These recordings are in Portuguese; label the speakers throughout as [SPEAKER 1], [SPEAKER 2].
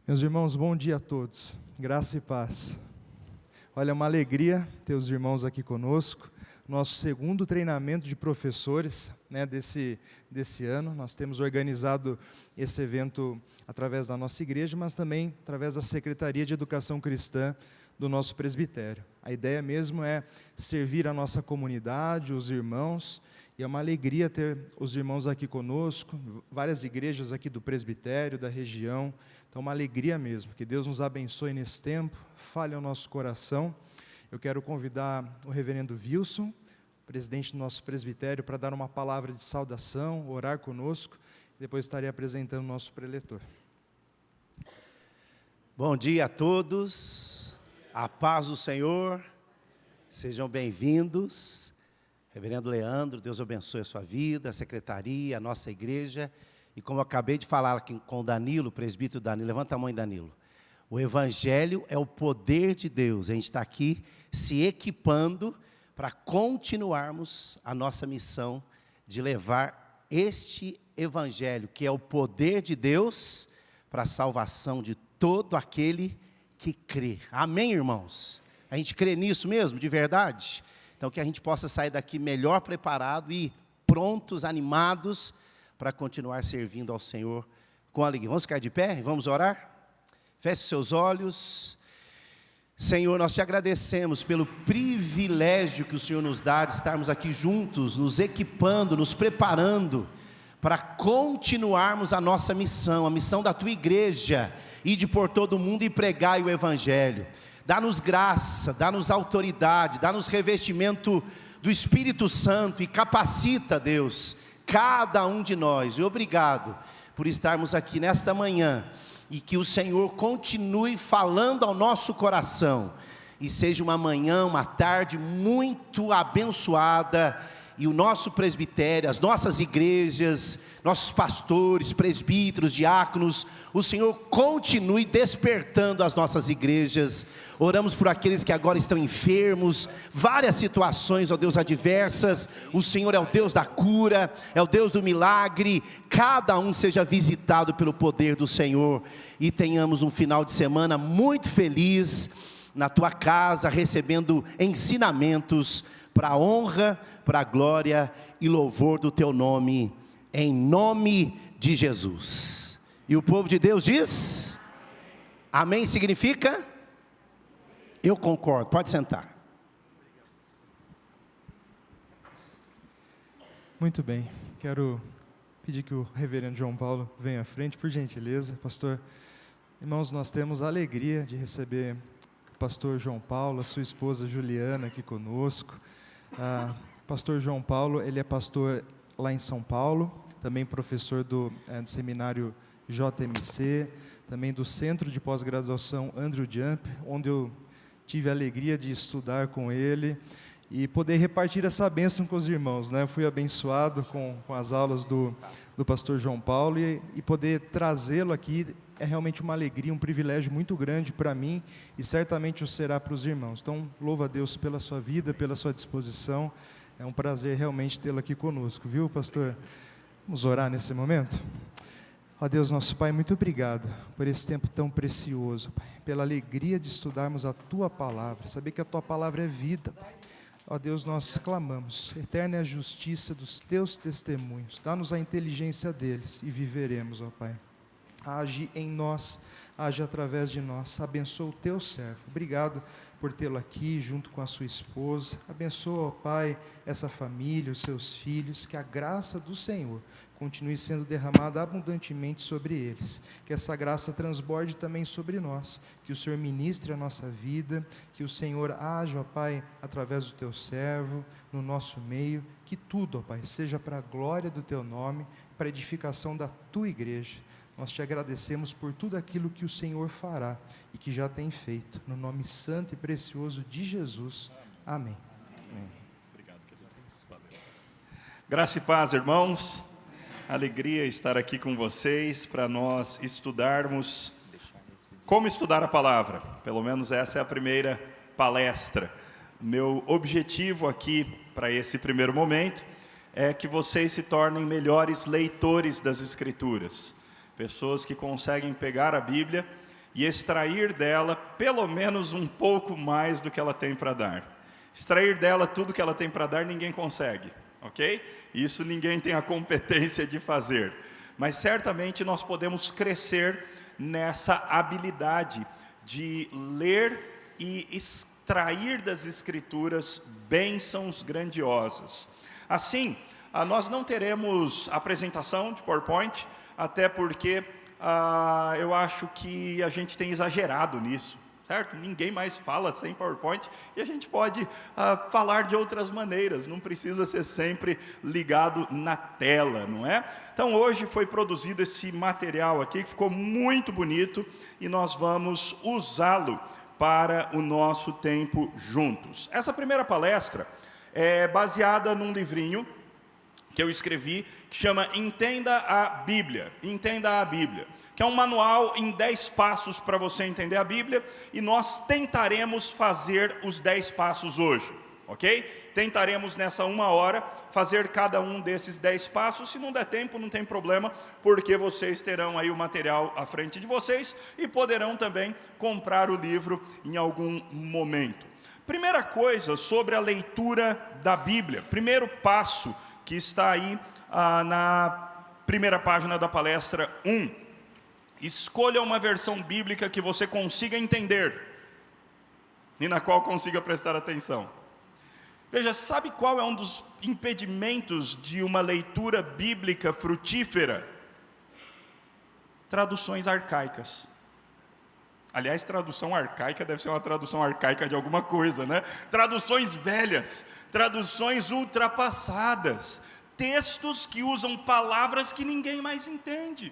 [SPEAKER 1] Meus irmãos, bom dia a todos, graça e paz. Olha, é uma alegria ter os irmãos aqui conosco. Nosso segundo treinamento de professores, desse ano. Nós temos organizado esse evento através da nossa igreja, mas também através da Secretaria de Educação Cristã do nosso presbitério. A ideia mesmo é servir a nossa comunidade, os irmãos, e é uma alegria ter os irmãos aqui conosco, várias igrejas aqui do presbitério, da região. Então, uma alegria mesmo, que Deus nos abençoe nesse tempo, fale ao nosso coração. Eu quero convidar o reverendo Wilson, presidente do nosso presbitério, para dar uma palavra de saudação, orar conosco, e depois estarei apresentando o nosso preletor.
[SPEAKER 2] Bom dia a todos, a paz do Senhor, sejam bem-vindos. Reverendo Leandro, Deus abençoe a sua vida, a secretaria, a nossa igreja. E como eu acabei de falar aqui com o Danilo, o presbítero Danilo, levanta a mão, Danilo. O Evangelho é o poder de Deus. A gente está aqui se equipando para continuarmos a nossa missão de levar este Evangelho, que é o poder de Deus, para a salvação de todo aquele que crê. Amém, irmãos? A gente crê nisso mesmo, de verdade? Então, que a gente possa sair daqui melhor preparado e prontos, animados, para continuar servindo ao Senhor com alegria. Vamos ficar de pé e vamos orar? Feche os seus olhos. Senhor, nós te agradecemos pelo privilégio que o Senhor nos dá de estarmos aqui juntos, nos equipando, nos preparando, para continuarmos a nossa missão, a missão da tua igreja, ir por todo o mundo e pregar o Evangelho. Dá-nos graça, dá-nos autoridade, dá-nos revestimento do Espírito Santo e capacita, Deus, cada um de nós. E obrigado por estarmos aqui nesta manhã e que o Senhor continue falando ao nosso coração e seja uma manhã, uma tarde muito abençoada. E o nosso presbitério, as nossas igrejas, nossos pastores, presbíteros, diáconos, o Senhor continue despertando as nossas igrejas. Oramos por aqueles que agora estão enfermos, várias situações, ó Deus, adversas. O Senhor é o Deus da cura, é o Deus do milagre. Cada um seja visitado pelo poder do Senhor e tenhamos um final de semana muito feliz na tua casa, recebendo ensinamentos para a honra, para a glória e louvor do teu nome, em nome de Jesus. E o povo de Deus diz? Amém significa? Eu concordo, pode sentar.
[SPEAKER 1] Muito bem, quero pedir que o reverendo João Paulo venha à frente, por gentileza. Pastor, irmãos, nós temos a alegria de receber o pastor João Paulo, a sua esposa Juliana aqui conosco. Pastor João Paulo, ele é pastor lá em São Paulo, também professor do seminário JMC, também do Centro de Pós-Graduação Andrew Jump, onde eu tive a alegria de estudar com ele e poder repartir essa bênção com os irmãos, né? Eu fui abençoado com as aulas do pastor João Paulo e poder trazê-lo aqui é realmente uma alegria, um privilégio muito grande para mim e certamente o será para os irmãos. Então, louvo a Deus pela sua vida, pela sua disposição. É um prazer realmente tê-lo aqui conosco, viu, pastor? Vamos orar nesse momento? Ó Deus, nosso Pai, muito obrigado por esse tempo tão precioso, Pai, pela alegria de estudarmos a Tua Palavra, saber que a Tua Palavra é vida, Pai. Ó Deus, nós clamamos, eterna é a justiça dos Teus testemunhos, dá-nos a inteligência deles e viveremos, ó Pai. Age em nós, age através de nós, abençoa o teu servo. Obrigado por tê-lo aqui junto com a sua esposa. Abençoa, ó Pai, essa família, os seus filhos, que a graça do Senhor continue sendo derramada abundantemente sobre eles. Que essa graça transborde também sobre nós, que o Senhor ministre a nossa vida, que o Senhor age, ó Pai, através do teu servo, no nosso meio, que tudo, ó Pai, seja para a glória do teu nome, para a edificação da tua igreja. Nós te agradecemos por tudo aquilo que o Senhor fará e que já tem feito. No nome santo e precioso de Jesus. Amém. Amém.
[SPEAKER 3] Obrigado, valeu. Graça e paz, irmãos. Alegria estar aqui com vocês para nós estudarmos como estudar a palavra. Pelo menos essa é a primeira palestra. Meu objetivo aqui para esse primeiro momento é que vocês se tornem melhores leitores das Escrituras. Pessoas que conseguem pegar a Bíblia e extrair dela pelo menos um pouco mais do que ela tem para dar. Extrair dela tudo que ela tem para dar, ninguém consegue, ok? Isso ninguém tem a competência de fazer. Mas certamente nós podemos crescer nessa habilidade de ler e extrair das Escrituras bênçãos grandiosas. Assim, nós não teremos apresentação de PowerPoint, até porque eu acho que a gente tem exagerado nisso, certo? Ninguém mais fala sem PowerPoint e a gente pode falar de outras maneiras, não precisa ser sempre ligado na tela, não é? Então hoje foi produzido esse material aqui, que ficou muito bonito, e nós vamos usá-lo para o nosso tempo juntos. Essa primeira palestra é baseada num livrinho que eu escrevi, que chama Entenda a Bíblia. Entenda a Bíblia, que é um manual em 10 passos para você entender a Bíblia, e nós tentaremos fazer os 10 passos hoje, ok? Tentaremos nessa 1 hora fazer cada um desses 10 passos. Se não der tempo, não tem problema, porque vocês terão aí o material à frente de vocês e poderão também comprar o livro em algum momento. Primeira coisa sobre a leitura da Bíblia, primeiro passo que está aí na primeira página da palestra 1. Escolha uma versão bíblica que você consiga entender e na qual consiga prestar atenção. Veja, sabe qual é um dos impedimentos de uma leitura bíblica frutífera? Traduções arcaicas. Aliás, tradução arcaica deve ser uma tradução arcaica de alguma coisa, né? Traduções velhas, traduções ultrapassadas, textos que usam palavras que ninguém mais entende,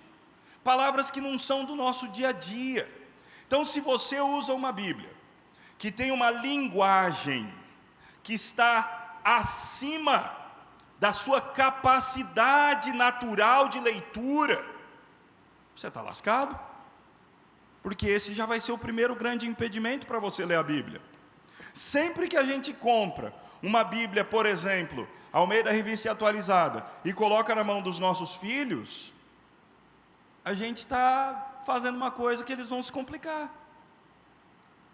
[SPEAKER 3] palavras que não são do nosso dia a dia. Então, se você usa uma Bíblia que tem uma linguagem que está acima da sua capacidade natural de leitura, você está lascado. Porque esse já vai ser o primeiro grande impedimento para você ler a Bíblia. Sempre que a gente compra uma Bíblia, por exemplo, Almeida Revista e Atualizada, e coloca na mão dos nossos filhos, a gente está fazendo uma coisa que eles vão se complicar.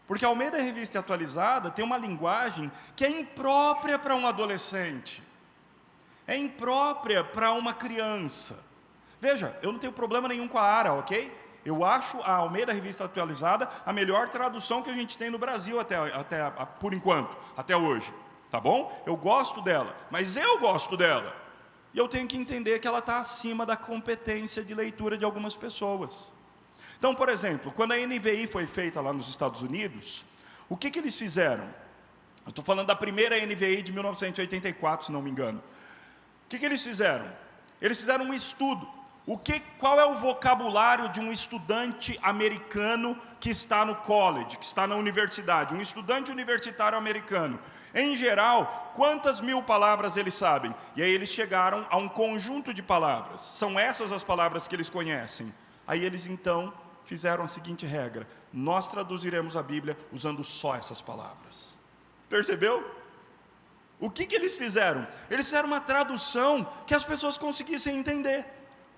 [SPEAKER 3] Porque a Almeida Revista e Atualizada tem uma linguagem que é imprópria para um adolescente, é imprópria para uma criança. Veja, eu não tenho problema nenhum com a ARA, ok? Eu acho a Almeida Revista Atualizada a melhor tradução que a gente tem no Brasil por enquanto, até hoje, tá bom? Eu gosto dela, mas eu gosto dela. E eu tenho que entender que ela está acima da competência de leitura de algumas pessoas. Então, por exemplo, quando a NVI foi feita lá nos Estados Unidos, o que eles fizeram? Eu estou falando da primeira NVI de 1984, se não me engano. O que eles fizeram? Eles fizeram um estudo. Qual é o vocabulário de um estudante americano que está no college, que está na universidade, um estudante universitário americano? Em geral, quantas 1000 palavras eles sabem? E aí eles chegaram a um conjunto de palavras. São essas as palavras que eles conhecem. Aí eles então fizeram a seguinte regra: nós traduziremos a Bíblia usando só essas palavras. Percebeu? O que eles fizeram? Eles fizeram uma tradução que as pessoas conseguissem entender,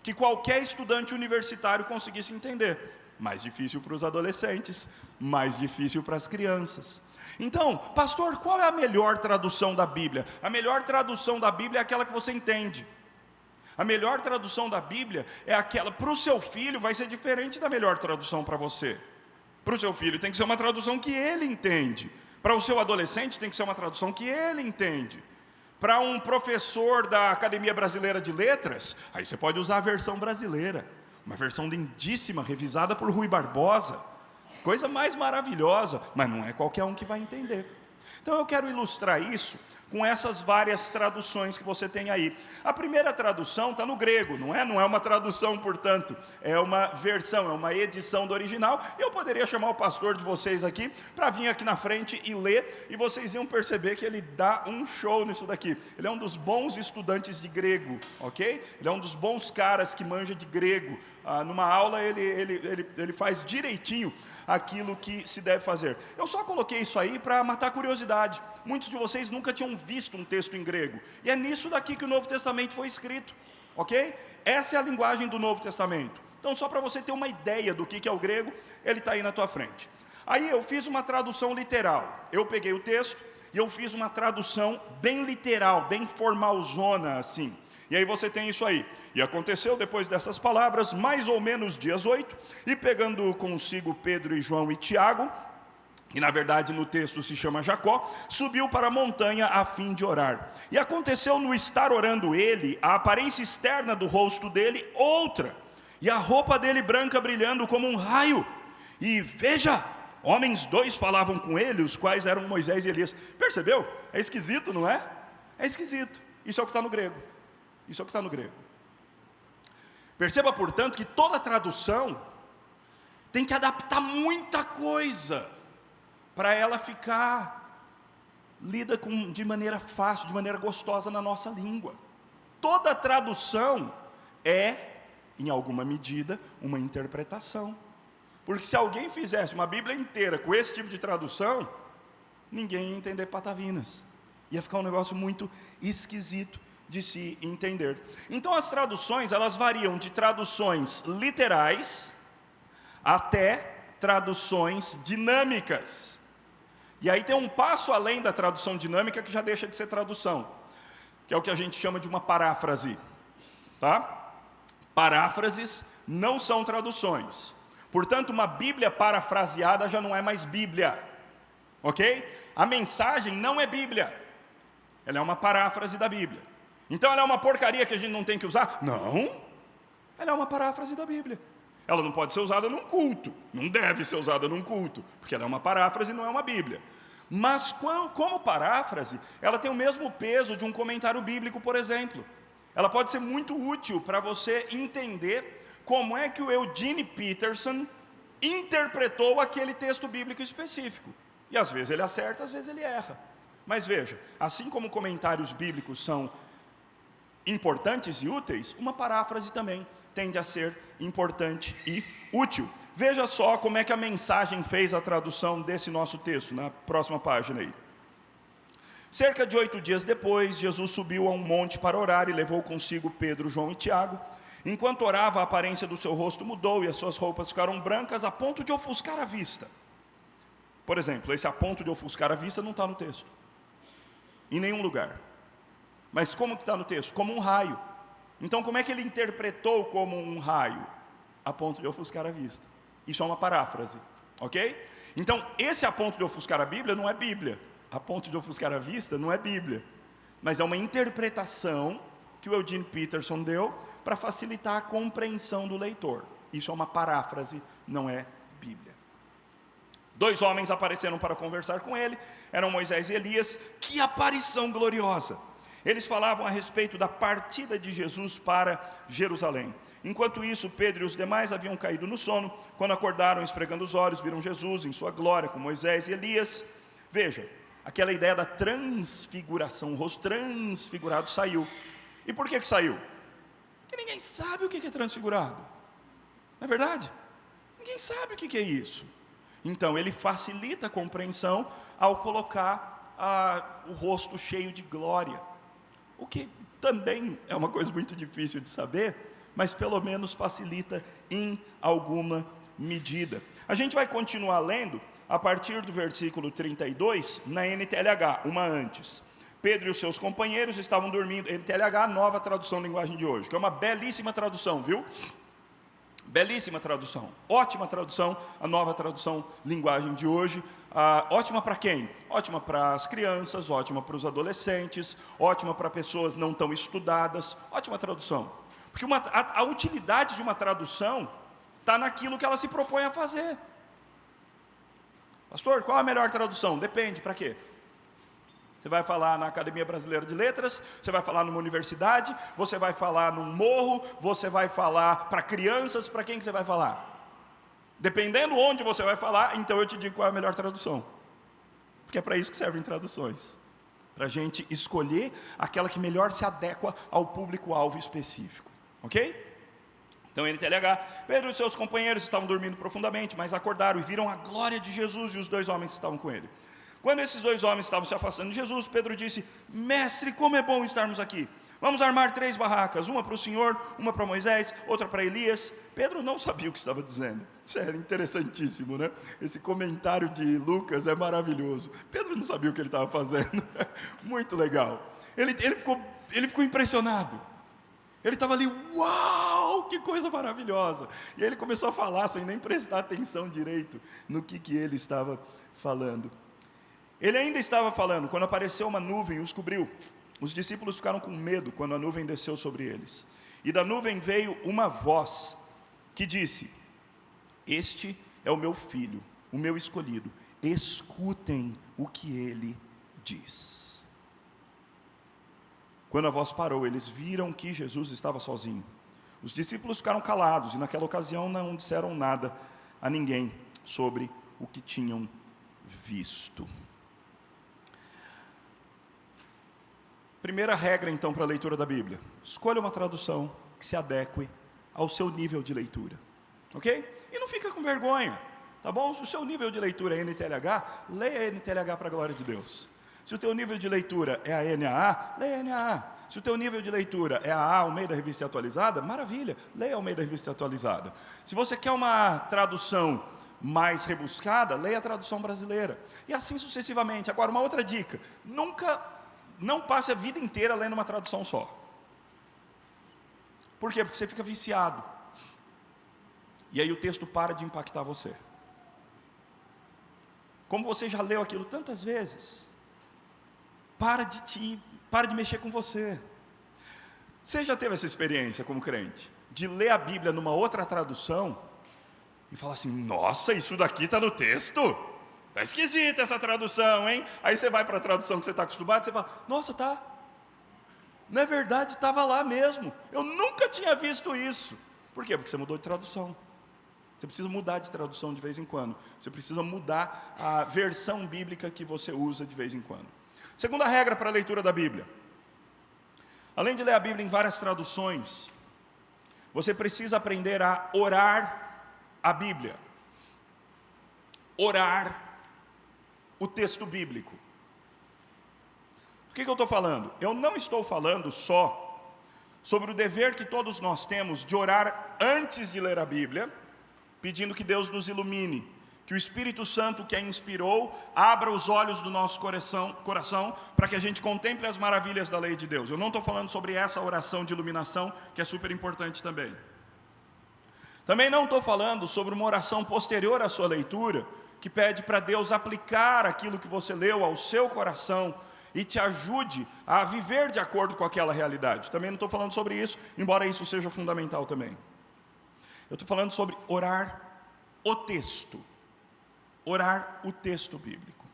[SPEAKER 3] que qualquer estudante universitário conseguisse entender. Mais difícil para os adolescentes, mais difícil para as crianças. Então, pastor, qual é a melhor tradução da Bíblia? A melhor tradução da Bíblia é aquela que você entende. A melhor tradução da Bíblia é aquela, para o seu filho vai ser diferente da melhor tradução para você. Para o seu filho tem que ser uma tradução que ele entende. Para o seu adolescente tem que ser uma tradução que ele entende. Para um professor da Academia Brasileira de Letras, aí você pode usar a versão brasileira, uma versão lindíssima, revisada por Rui Barbosa, coisa mais maravilhosa, mas não é qualquer um que vai entender. Então eu quero ilustrar isso com essas várias traduções que você tem aí. A primeira tradução está no grego, não é? Não é uma tradução, portanto, é uma versão, é uma edição do original. Eu poderia chamar o pastor de vocês aqui para vir aqui na frente e ler, e vocês iam perceber que ele dá um show nisso daqui. Ele é um dos bons estudantes de grego, ok? Ele é um dos bons caras que manja de grego. Numa aula ele faz direitinho aquilo que se deve fazer. Eu só coloquei isso aí para matar a curiosidade. Muitos de vocês nunca tinham visto um texto em grego, e é nisso daqui que o Novo Testamento foi escrito, ok? Essa é a linguagem do Novo Testamento. Então, só para você ter uma ideia do que é o grego, ele está aí na tua frente. Aí eu fiz uma tradução literal. Eu peguei o texto e eu fiz uma tradução bem literal, bem formalzona assim. E aí você tem isso aí. E aconteceu depois dessas palavras, mais ou menos dias 8, e pegando consigo Pedro e João e Tiago, que na verdade no texto se chama Jacó, subiu para a montanha a fim de orar. E aconteceu no estar orando ele, a aparência externa do rosto dele outra, e a roupa dele branca brilhando como um raio. E veja, homens dois falavam com ele, os quais eram Moisés e Elias. Percebeu? É esquisito, não é? É esquisito. Isso é o que está no grego. Isso é o que está no grego. Perceba, portanto, que toda tradução tem que adaptar muita coisa para ela ficar lida de maneira fácil, de maneira gostosa na nossa língua. Toda tradução é, em alguma medida, uma interpretação. Porque se alguém fizesse uma Bíblia inteira com esse tipo de tradução, ninguém ia entender patavinas. Ia ficar um negócio muito esquisito de se entender. Então as traduções, elas variam de traduções literais até traduções dinâmicas. E aí tem um passo além da tradução dinâmica que já deixa de ser tradução, que é o que a gente chama de uma paráfrase, tá? Paráfrases não são traduções. Portanto, uma Bíblia parafraseada já não é mais Bíblia, ok? A mensagem não é Bíblia, ela é uma paráfrase da Bíblia. Então ela é uma porcaria que a gente não tem que usar? Não, ela é uma paráfrase da Bíblia. Ela não pode ser usada num culto, não deve ser usada num culto, porque ela é uma paráfrase e não é uma Bíblia. Mas como paráfrase, ela tem o mesmo peso de um comentário bíblico, por exemplo. Ela pode ser muito útil para você entender como é que o Eugene Peterson interpretou aquele texto bíblico específico. E às vezes ele acerta, às vezes ele erra. Mas veja, assim como comentários bíblicos são importantes e úteis, uma paráfrase também tende a ser importante e útil. Veja só como é que a mensagem fez a tradução desse nosso texto, na próxima página aí. Cerca de 8 dias depois, Jesus subiu a um monte para orar e levou consigo Pedro, João e Tiago. Enquanto orava, a aparência do seu rosto mudou e as suas roupas ficaram brancas a ponto de ofuscar a vista. Por exemplo, esse a ponto de ofuscar a vista não está no texto, em nenhum lugar. Mas como que está no texto? Como um raio. Então como é que ele interpretou como um raio? A ponto de ofuscar a vista. Isso é uma paráfrase, ok? Então esse a ponto de ofuscar a Bíblia não é Bíblia. A ponto de ofuscar a vista não é Bíblia. Mas é uma interpretação que o Eugene Peterson deu para facilitar a compreensão do leitor. Isso é uma paráfrase, não é Bíblia. 2 homens apareceram para conversar com ele, eram Moisés e Elias. Que aparição gloriosa! Eles falavam a respeito da partida de Jesus para Jerusalém. Enquanto isso, Pedro e os demais haviam caído no sono. Quando acordaram, esfregando os olhos, viram Jesus em sua glória com Moisés e Elias. Veja, aquela ideia da transfiguração, o rosto transfigurado saiu. E por que saiu? Porque ninguém sabe o que é transfigurado. Não é verdade? Ninguém sabe o que é isso. Então ele facilita a compreensão ao colocar o rosto cheio de glória. O que também é uma coisa muito difícil de saber, mas pelo menos facilita em alguma medida. A gente vai continuar lendo a partir do versículo 32, na NTLH, uma antes. Pedro e os seus companheiros estavam dormindo. NTLH, nova tradução linguagem de hoje, que é uma belíssima tradução, viu? Belíssima tradução, ótima tradução, a nova tradução linguagem de hoje. Ótima para quem? Ótima para as crianças, ótima para os adolescentes, ótima para pessoas não tão estudadas, ótima tradução. Porque a utilidade de uma tradução está naquilo que ela se propõe a fazer. Pastor, qual é a melhor tradução? Depende, para quê? Você vai falar na Academia Brasileira de Letras, você vai falar numa universidade, você vai falar num morro, você vai falar para crianças, para quem que você vai falar? Dependendo onde você vai falar, então eu te digo qual é a melhor tradução. Porque é para isso que servem traduções. Para a gente escolher aquela que melhor se adequa ao público-alvo específico. Ok? Então, NTLH, Pedro e seus companheiros estavam dormindo profundamente, mas acordaram e viram a glória de Jesus e os 2 homens que estavam com ele. Quando esses 2 homens estavam se afastando de Jesus, Pedro disse: Mestre, como é bom estarmos aqui. Vamos armar 3 barracas, uma para o Senhor, uma para Moisés, outra para Elias. Pedro não sabia o que estava dizendo. Isso é interessantíssimo, né? Esse comentário de Lucas é maravilhoso. Pedro não sabia o que ele estava fazendo. Muito legal. Ele ficou impressionado. Ele estava ali, uau, que coisa maravilhosa. E ele começou a falar sem nem prestar atenção direito no que ele estava falando. Ele ainda estava falando, quando apareceu uma nuvem e os cobriu. Os discípulos ficaram com medo quando a nuvem desceu sobre eles. E da nuvem veio uma voz que disse: este é o meu filho, o meu escolhido. Escutem o que ele diz. Quando a voz parou, eles viram que Jesus estava sozinho. Os discípulos ficaram calados e naquela ocasião não disseram nada a ninguém sobre o que tinham visto. Primeira regra, então, para a leitura da Bíblia: escolha uma tradução que se adeque ao seu nível de leitura, ok? E não fica com vergonha, tá bom? Se o seu nível de leitura é NTLH, leia a NTLH para a glória de Deus. Se o teu nível de leitura é a NAA, leia a NAA. Se o teu nível de leitura é a Almeida Revista Atualizada, maravilha, leia a Almeida Revista Atualizada. Se você quer uma tradução mais rebuscada, leia a tradução brasileira. E assim sucessivamente. Agora, uma outra dica: não passe a vida inteira lendo uma tradução só. Por quê? Porque você fica viciado. E aí o texto para de impactar você. Como você já leu aquilo tantas vezes, para de mexer com você. Você já teve essa experiência como crente, de ler a Bíblia numa outra tradução e falar assim: nossa, isso daqui está no texto? Está esquisita essa tradução, hein? Aí você vai para a tradução que você está acostumado, você fala: nossa, tá. Não é verdade, estava lá mesmo. Eu nunca tinha visto isso. Por quê? Porque você mudou de tradução. Você precisa mudar de tradução de vez em quando. Você precisa mudar a versão bíblica que você usa de vez em quando. Segunda regra para a leitura da Bíblia: além de ler a Bíblia em várias traduções, você precisa aprender a orar a Bíblia. Orar o texto bíblico. O que eu estou falando? Eu não estou falando só sobre o dever que todos nós temos de orar antes de ler a Bíblia, pedindo que Deus nos ilumine, que o Espírito Santo que a inspirou abra os olhos do nosso coração para que a gente contemple as maravilhas da lei de Deus. Eu não estou falando sobre essa oração de iluminação, que é super importante também. Também não estou falando sobre uma oração posterior à sua leitura, que pede para Deus aplicar aquilo que você leu ao seu coração e te ajude a viver de acordo com aquela realidade. Também não estou falando sobre isso, embora isso seja fundamental também. Eu estou falando sobre orar o texto. Orar o texto bíblico.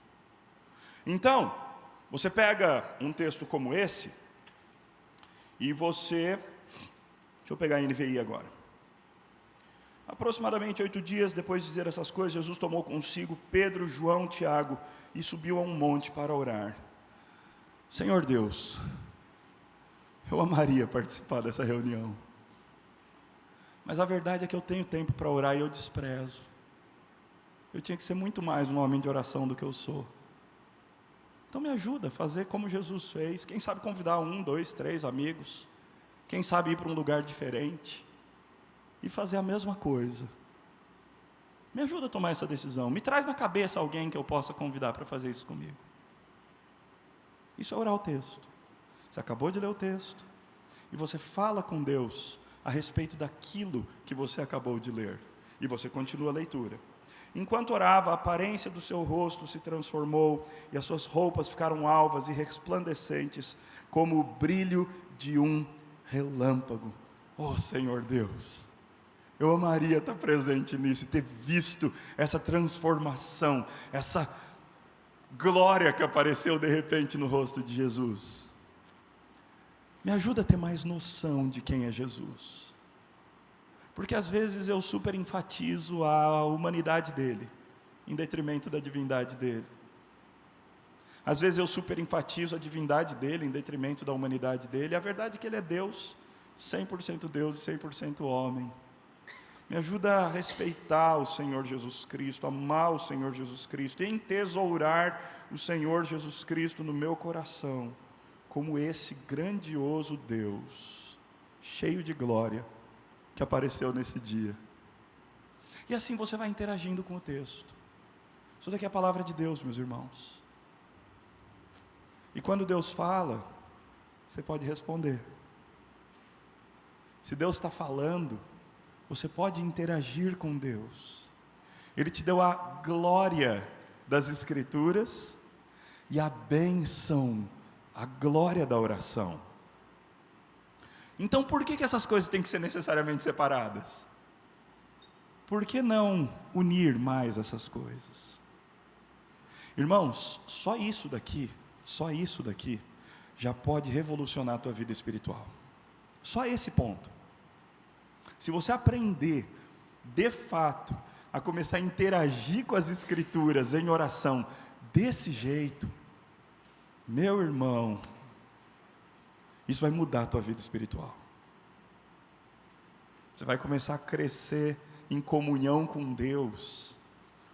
[SPEAKER 3] Então, você pega um texto como esse e você... Deixa eu pegar a NVI agora. Aproximadamente 8 dias depois de dizer essas coisas, Jesus tomou consigo Pedro, João, Tiago e subiu a um monte para orar. Senhor Deus, eu amaria participar dessa reunião, mas a verdade é que eu tenho tempo para orar e eu desprezo. Eu tinha que ser muito mais um homem de oração do que eu sou. Então me ajuda a fazer como Jesus fez. Quem sabe convidar 1, 2, 3 amigos. Quem sabe ir para um lugar diferente e fazer a mesma coisa. Me ajuda a tomar essa decisão. Me traz na cabeça alguém que eu possa convidar para fazer isso comigo. Isso é orar o texto. Você acabou de ler o texto e você fala com Deus a respeito daquilo que você acabou de ler. E você continua a leitura. Enquanto orava, a aparência do seu rosto se transformou e as suas roupas ficaram alvas e resplandecentes, como o brilho de um relâmpago. Oh, Senhor Deus, eu amaria estar presente nisso e ter visto essa transformação, essa glória que apareceu de repente no rosto de Jesus. Me ajuda a ter mais noção de quem é Jesus. Porque às vezes eu super enfatizo a humanidade dele, em detrimento da divindade dele. Às vezes eu super enfatizo a divindade dele, em detrimento da humanidade dele. A verdade é que ele é Deus, 100% Deus e 100% homem. Me ajuda a respeitar o Senhor Jesus Cristo, amar o Senhor Jesus Cristo, e entesourar o Senhor Jesus Cristo no meu coração, como esse grandioso Deus, cheio de glória, que apareceu nesse dia. E assim você vai interagindo com o texto. Isso daqui é a palavra de Deus, meus irmãos. E quando Deus fala, você pode responder. Se Deus está falando, você pode interagir com Deus. Ele te deu a glória das Escrituras e a bênção, a glória da oração. Então por que essas coisas têm que ser necessariamente separadas? Por que não unir mais essas coisas? Irmãos, só isso daqui já pode revolucionar a tua vida espiritual. Só esse ponto. Se você aprender, de fato, a começar a interagir com as Escrituras em oração, desse jeito, meu irmão, isso vai mudar a tua vida espiritual. Você vai começar a crescer em comunhão com Deus,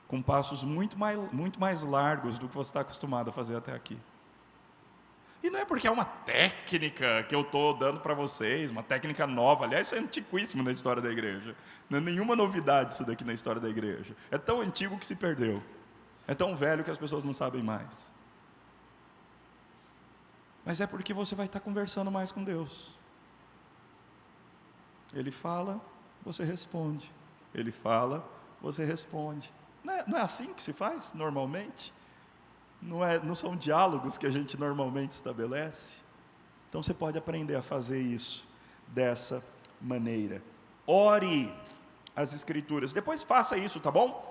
[SPEAKER 3] com passos muito mais largos do que você está acostumado a fazer até aqui. E não é porque é uma técnica que eu estou dando para vocês, uma técnica nova. Aliás, isso é antiquíssimo na história da igreja. Não é nenhuma novidade isso daqui na história da igreja. É tão antigo que se perdeu. É tão velho que as pessoas não sabem mais. Mas é porque você vai estar conversando mais com Deus. Ele fala, você responde. Ele fala, você responde. Não é assim que se faz normalmente? Não são diálogos que a gente normalmente estabelece? Então você pode aprender a fazer isso dessa maneira. Ore as Escrituras. Depois faça isso, tá bom?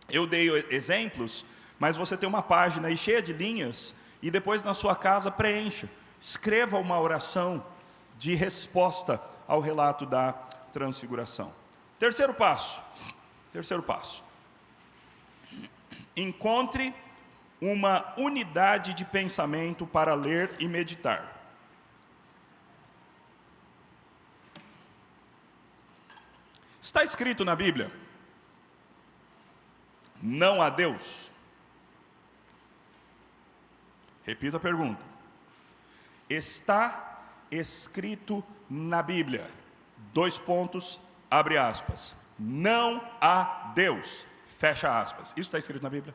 [SPEAKER 3] Eu dei exemplos, mas você tem uma página aí cheia de linhas, e depois na sua casa preencha. Escreva uma oração de resposta ao relato da transfiguração. Terceiro passo. Encontre uma unidade de pensamento para ler e meditar. Está escrito na Bíblia: não há Deus. Repito a pergunta. Está escrito na Bíblia, abre aspas, não há Deus, fecha aspas. Isso está escrito na Bíblia?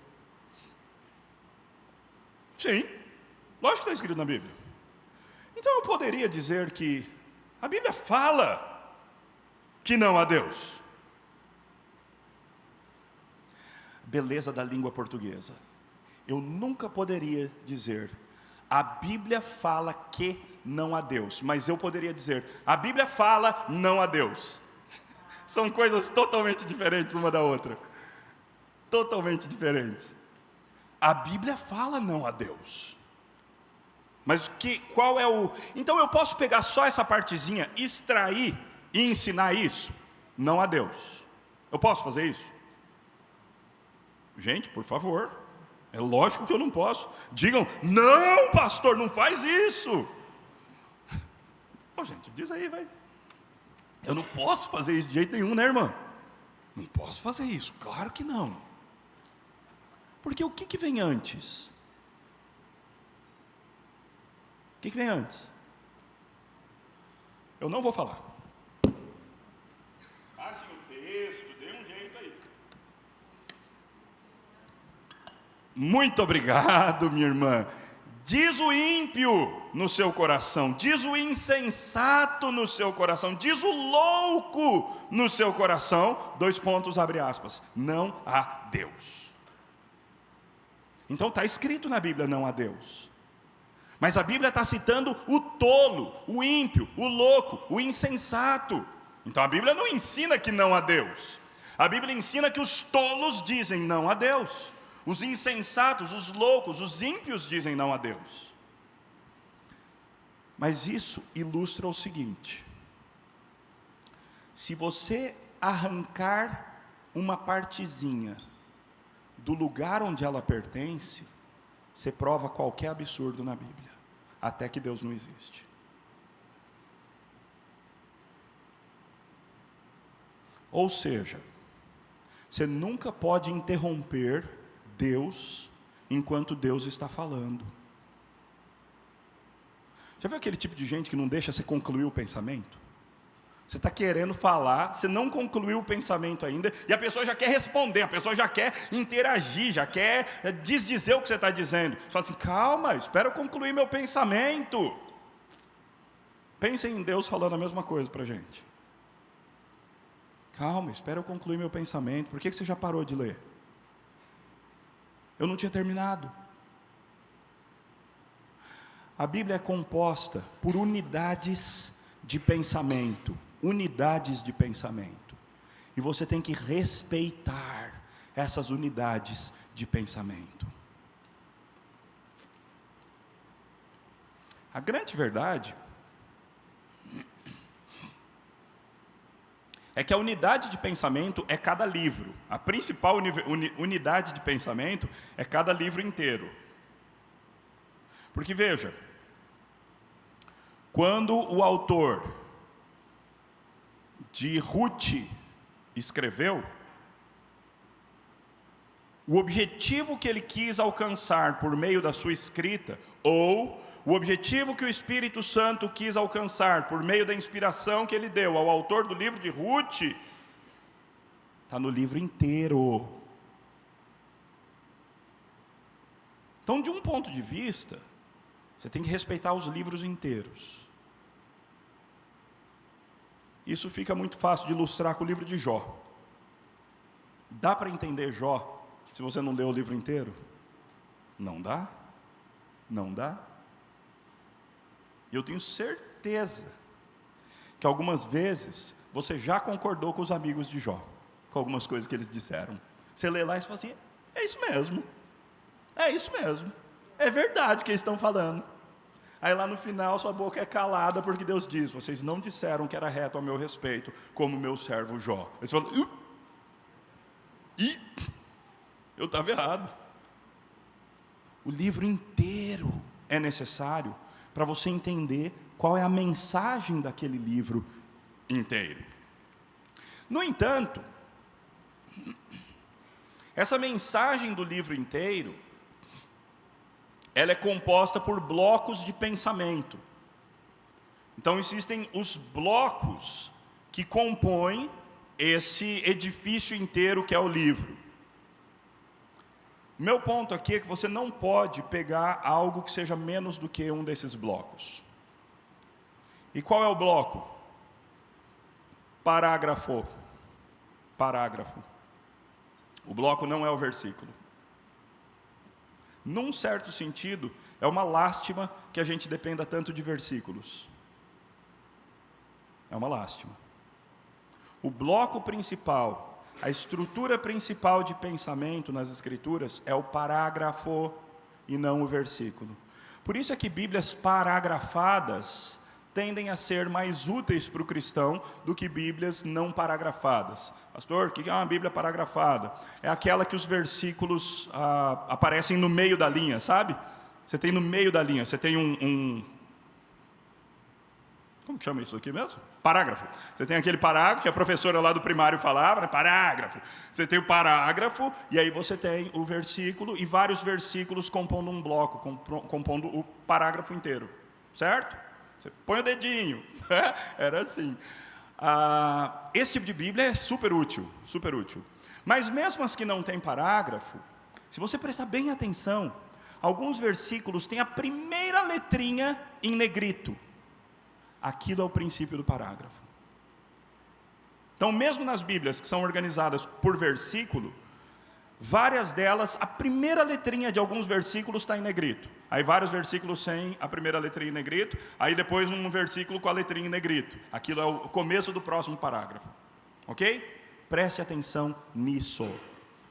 [SPEAKER 3] Sim, lógico que está escrito na Bíblia. Então eu poderia dizer que a Bíblia fala que não há Deus. Beleza da língua portuguesa. Eu nunca poderia dizer, a Bíblia fala que não há Deus, mas eu poderia dizer, a Bíblia fala não há Deus. São coisas totalmente diferentes uma da outra. Totalmente diferentes. A Bíblia fala não há Deus. Mas qual é o... Então eu posso pegar só essa partezinha, extrair e ensinar isso? Não há Deus. Eu posso fazer isso? Gente, por favor. É lógico que eu não posso. Digam, não, pastor, não faz isso. Ô, gente, diz aí, vai. Eu não posso fazer isso de jeito nenhum, né, irmã? Não posso fazer isso, claro que não. Porque o que vem antes? O que vem antes? Eu não vou falar. Passe o texto, dê um jeito aí. Muito obrigado, minha irmã. Diz o ímpio no seu coração, diz o insensato no seu coração, diz o louco no seu coração, abre aspas, não há Deus. Então está escrito na Bíblia, não há Deus. Mas a Bíblia está citando o tolo, o ímpio, o louco, o insensato. Então a Bíblia não ensina que não há Deus. A Bíblia ensina que os tolos dizem não há Deus. Os insensatos, os loucos, os ímpios dizem não a Deus. Mas isso ilustra o seguinte: se você arrancar uma partezinha do lugar onde ela pertence, você prova qualquer absurdo na Bíblia, até que Deus não existe. Ou seja, você nunca pode interromper Deus enquanto Deus está falando. Já viu aquele tipo de gente que não deixa você concluir o pensamento? Você está querendo falar, você não concluiu o pensamento ainda, e a pessoa já quer responder, a pessoa já quer interagir, já quer desdizer o que você está dizendo. Você fala assim, calma, espera eu concluir meu pensamento. Pensem em Deus falando a mesma coisa para a gente. Calma, espera eu concluir meu pensamento. Por que você já parou de ler? Eu não tinha terminado. A Bíblia é composta por unidades de pensamento. Unidades de pensamento. E você tem que respeitar essas unidades de pensamento. A grande verdade é que a unidade de pensamento é cada livro. A principal unidade de pensamento é cada livro inteiro. Porque veja, quando o autor de Ruth escreveu, o objetivo que ele quis alcançar por meio da sua escrita, ou o objetivo que o Espírito Santo quis alcançar por meio da inspiração que ele deu ao autor do livro de Ruth, está no livro inteiro. Então, de um ponto de vista, você tem que respeitar os livros inteiros. Isso fica muito fácil de ilustrar com o livro de Jó. Dá para entender Jó se você não leu o livro inteiro? Não dá? Não dá? E eu tenho certeza que algumas vezes você já concordou com os amigos de Jó, com algumas coisas que eles disseram. Você lê lá e fala assim, é isso mesmo, é verdade o que eles estão falando. Aí lá no final sua boca é calada porque Deus diz, vocês não disseram que era reto ao meu respeito, como meu servo Jó. Eles falam, eu estava errado. O livro inteiro é necessário para você entender qual é a mensagem daquele livro inteiro. No entanto, essa mensagem do livro inteiro, ela é composta por blocos de pensamento. Então existem os blocos que compõem esse edifício inteiro que é o livro. Meu ponto aqui é que você não pode pegar algo que seja menos do que um desses blocos. E qual é o bloco? Parágrafo. Parágrafo. O bloco não é o versículo. Num certo sentido, é uma lástima que a gente dependa tanto de versículos. É uma lástima. O bloco principal, a estrutura principal de pensamento nas Escrituras é o parágrafo e não o versículo. Por isso é que Bíblias paragrafadas tendem a ser mais úteis para o cristão do que Bíblias não paragrafadas. Pastor, o que é uma Bíblia paragrafada? É aquela que os versículos aparecem no meio da linha, sabe? Você tem no meio da linha, você tem como que chama isso aqui mesmo? Parágrafo. Você tem aquele parágrafo que a professora lá do primário falava, né? Parágrafo. Você tem o parágrafo, e aí você tem o versículo, e vários versículos compondo um bloco, compondo o parágrafo inteiro. Certo? Você põe o dedinho. Era assim. Esse tipo de Bíblia é super útil, super útil. Mas mesmo as que não tem parágrafo, se você prestar bem atenção, alguns versículos têm a primeira letrinha em negrito. Aquilo é o princípio do parágrafo. Então, mesmo nas Bíblias que são organizadas por versículo, várias delas, a primeira letrinha de alguns versículos está em negrito. Aí vários versículos sem a primeira letrinha em negrito, aí depois um versículo com a letrinha em negrito. Aquilo é o começo do próximo parágrafo. Ok? Preste atenção nisso.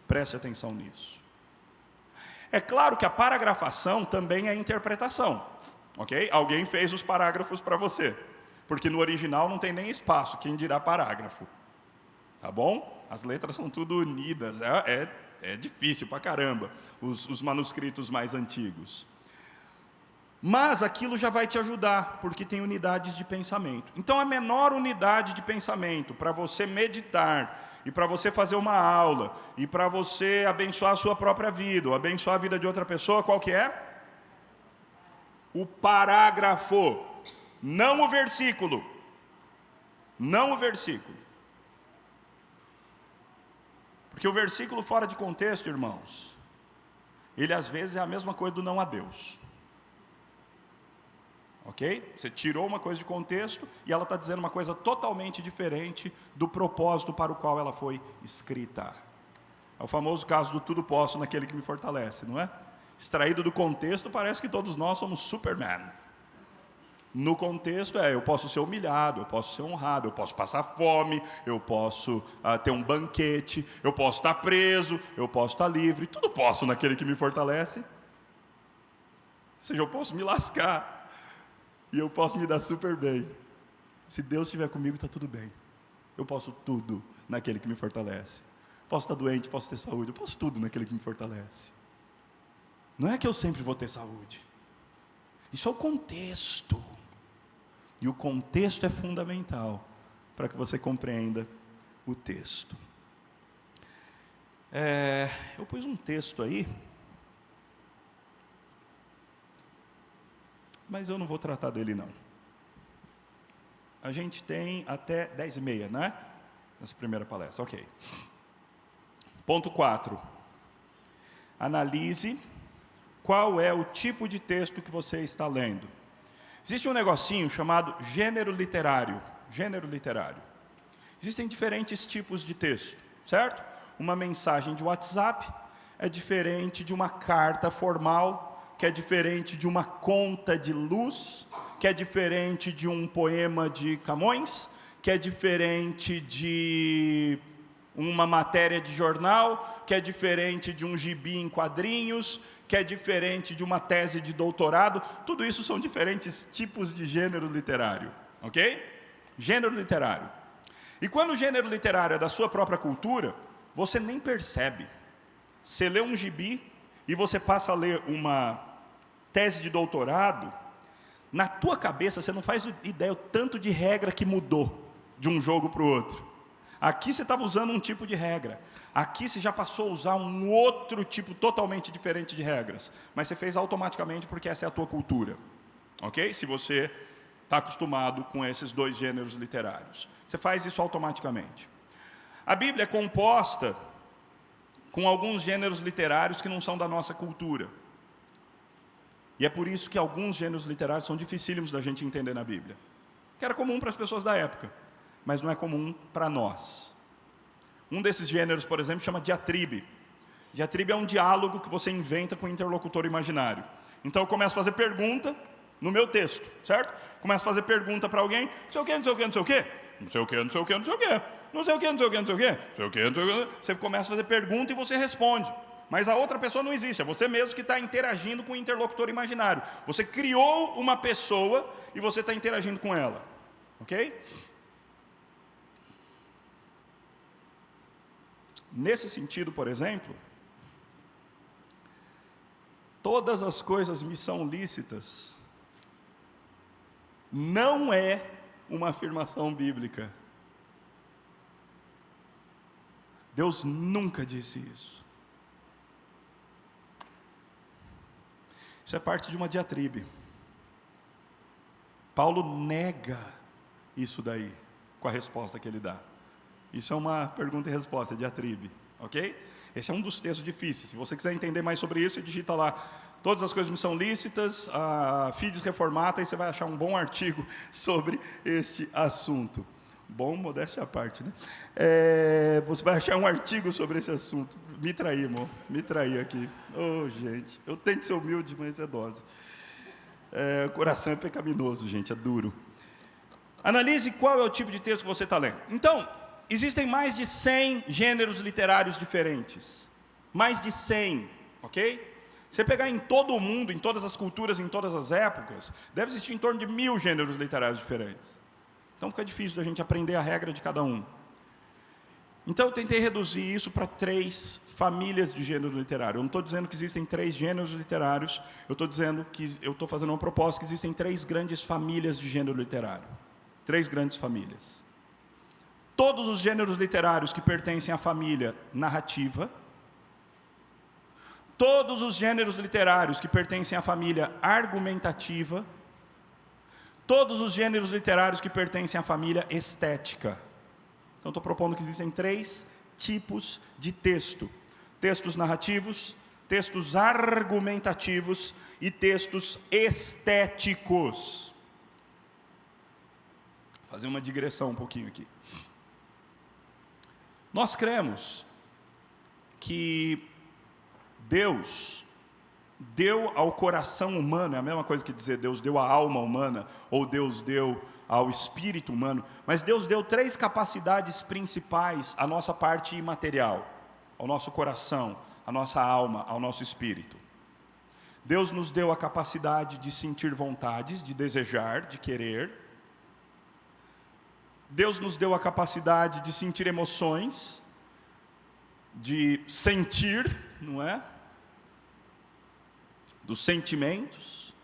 [SPEAKER 3] Preste atenção nisso. É claro que a paragrafação também é interpretação. Ok? Alguém fez os parágrafos para você. Porque no original não tem nem espaço, quem dirá parágrafo. Tá bom? As letras são tudo unidas, é difícil pra caramba, os manuscritos mais antigos. Mas aquilo já vai te ajudar, porque tem unidades de pensamento. Então a menor unidade de pensamento para você meditar, e para você fazer uma aula, e para você abençoar a sua própria vida, ou abençoar a vida de outra pessoa, qual que é? o parágrafo, não o versículo. Não o versículo. Porque o versículo fora de contexto, irmãos, ele às vezes é a mesma coisa do não a Deus. Ok? Você tirou uma coisa de contexto e ela está dizendo uma coisa totalmente diferente do propósito para o qual ela foi escrita. É o famoso caso do tudo posso naquele que me fortalece, não é? Extraído do contexto, parece que todos nós somos Superman. No contexto eu posso ser humilhado, eu posso ser honrado, eu posso passar fome, eu posso ter um banquete, eu posso estar preso, eu posso estar livre, tudo posso naquele que me fortalece. Ou seja, eu posso me lascar e eu posso me dar super bem. Se Deus estiver comigo, está tudo bem. Eu posso tudo naquele que me fortalece. Posso estar doente, posso ter saúde, eu posso tudo naquele que me fortalece. Não é que eu sempre vou ter saúde. Isso é o contexto. E o contexto é fundamental para que você compreenda o texto. Eu pus um texto aí, mas eu não vou tratar dele não. A gente tem até 10h30, né? Nessa primeira palestra, ok. Ponto 4. Analise qual é o tipo de texto que você está lendo. Existe um negocinho chamado gênero literário. Gênero literário. Existem diferentes tipos de texto, certo? Uma mensagem de WhatsApp é diferente de uma carta formal, que é diferente de uma conta de luz, que é diferente de um poema de Camões, que é diferente de uma matéria de jornal, que é diferente de um gibi em quadrinhos, que é diferente de uma tese de doutorado. Tudo isso são diferentes tipos de gênero literário, ok? Gênero literário. E quando o gênero literário é da sua própria cultura, você nem percebe. Você lê um gibi e você passa a ler uma tese de doutorado, na tua cabeça você não faz ideia o tanto de regra que mudou de um jogo para o outro. Aqui você estava usando um tipo de regra. Aqui você já passou a usar um outro tipo totalmente diferente de regras. Mas você fez automaticamente porque essa é a tua cultura. Ok? Se você está acostumado com esses dois gêneros literários. Você faz isso automaticamente. A Bíblia é composta com alguns gêneros literários que não são da nossa cultura. E é por isso que alguns gêneros literários são dificílimos da gente entender na Bíblia. Que era comum para as pessoas da época, mas não é comum para nós. Um desses gêneros, por exemplo, chama diatribe. Diatribe é um diálogo que você inventa com o interlocutor imaginário. Então eu começo a fazer pergunta no meu texto, certo? Começo a fazer pergunta para alguém, não sei o quê, não sei o quê, não sei o quê. Não sei o quê, não sei o quê, não sei o quê. Não sei o quê, não sei o quê, não sei o quê. Não sei o quê, não sei o quê. Você começa a fazer pergunta e você responde. Mas a outra pessoa não existe, é você mesmo que está interagindo com o interlocutor imaginário. Você criou uma pessoa e você está interagindo com ela. Ok? Nesse sentido, por exemplo, todas as coisas me são lícitas não é uma afirmação bíblica. Deus nunca disse isso. Isso é parte de uma diatribe. Paulo nega isso daí, com a resposta que ele dá. Isso é uma pergunta e resposta, diatribe, ok? Esse é um dos textos difíceis. Se você quiser entender mais sobre isso, digita lá, todas as coisas me são lícitas, fides reformata, e você vai achar um bom artigo sobre este assunto. Bom, modéstia à parte, né? Você vai achar um artigo sobre esse assunto. Me traí, irmão. Me traí aqui. Oh, gente. Eu tento ser humilde, mas é dose. O coração é pecaminoso, gente. É duro. Analise qual é o tipo de texto que você está lendo. Então, existem mais de 100 gêneros literários diferentes. Mais de 100, ok? Você pegar em todo o mundo, em todas as culturas, em todas as épocas, deve existir em torno de 1000 gêneros literários diferentes. Então fica difícil da gente aprender a regra de cada um. Então eu tentei reduzir isso para 3 famílias de gênero literário. Eu não estou dizendo que existem 3 gêneros literários, eu estou dizendo que eu estou fazendo uma proposta que existem 3 grandes famílias de gênero literário. 3 grandes famílias. Todos os gêneros literários que pertencem à família narrativa, todos os gêneros literários que pertencem à família argumentativa, todos os gêneros literários que pertencem à família estética. Então, estou propondo que existem 3 tipos de texto: textos narrativos, textos argumentativos e textos estéticos. Vou fazer uma digressão um pouquinho aqui. Nós cremos que Deus deu ao coração humano, é a mesma coisa que dizer Deus deu à alma humana, ou Deus deu ao espírito humano, mas Deus deu 3 capacidades principais à nossa parte imaterial, ao nosso coração, à nossa alma, ao nosso espírito. Deus nos deu a capacidade de sentir vontades, de desejar, de querer. Deus nos deu a capacidade de sentir emoções, de sentir, não é? Dos sentimentos.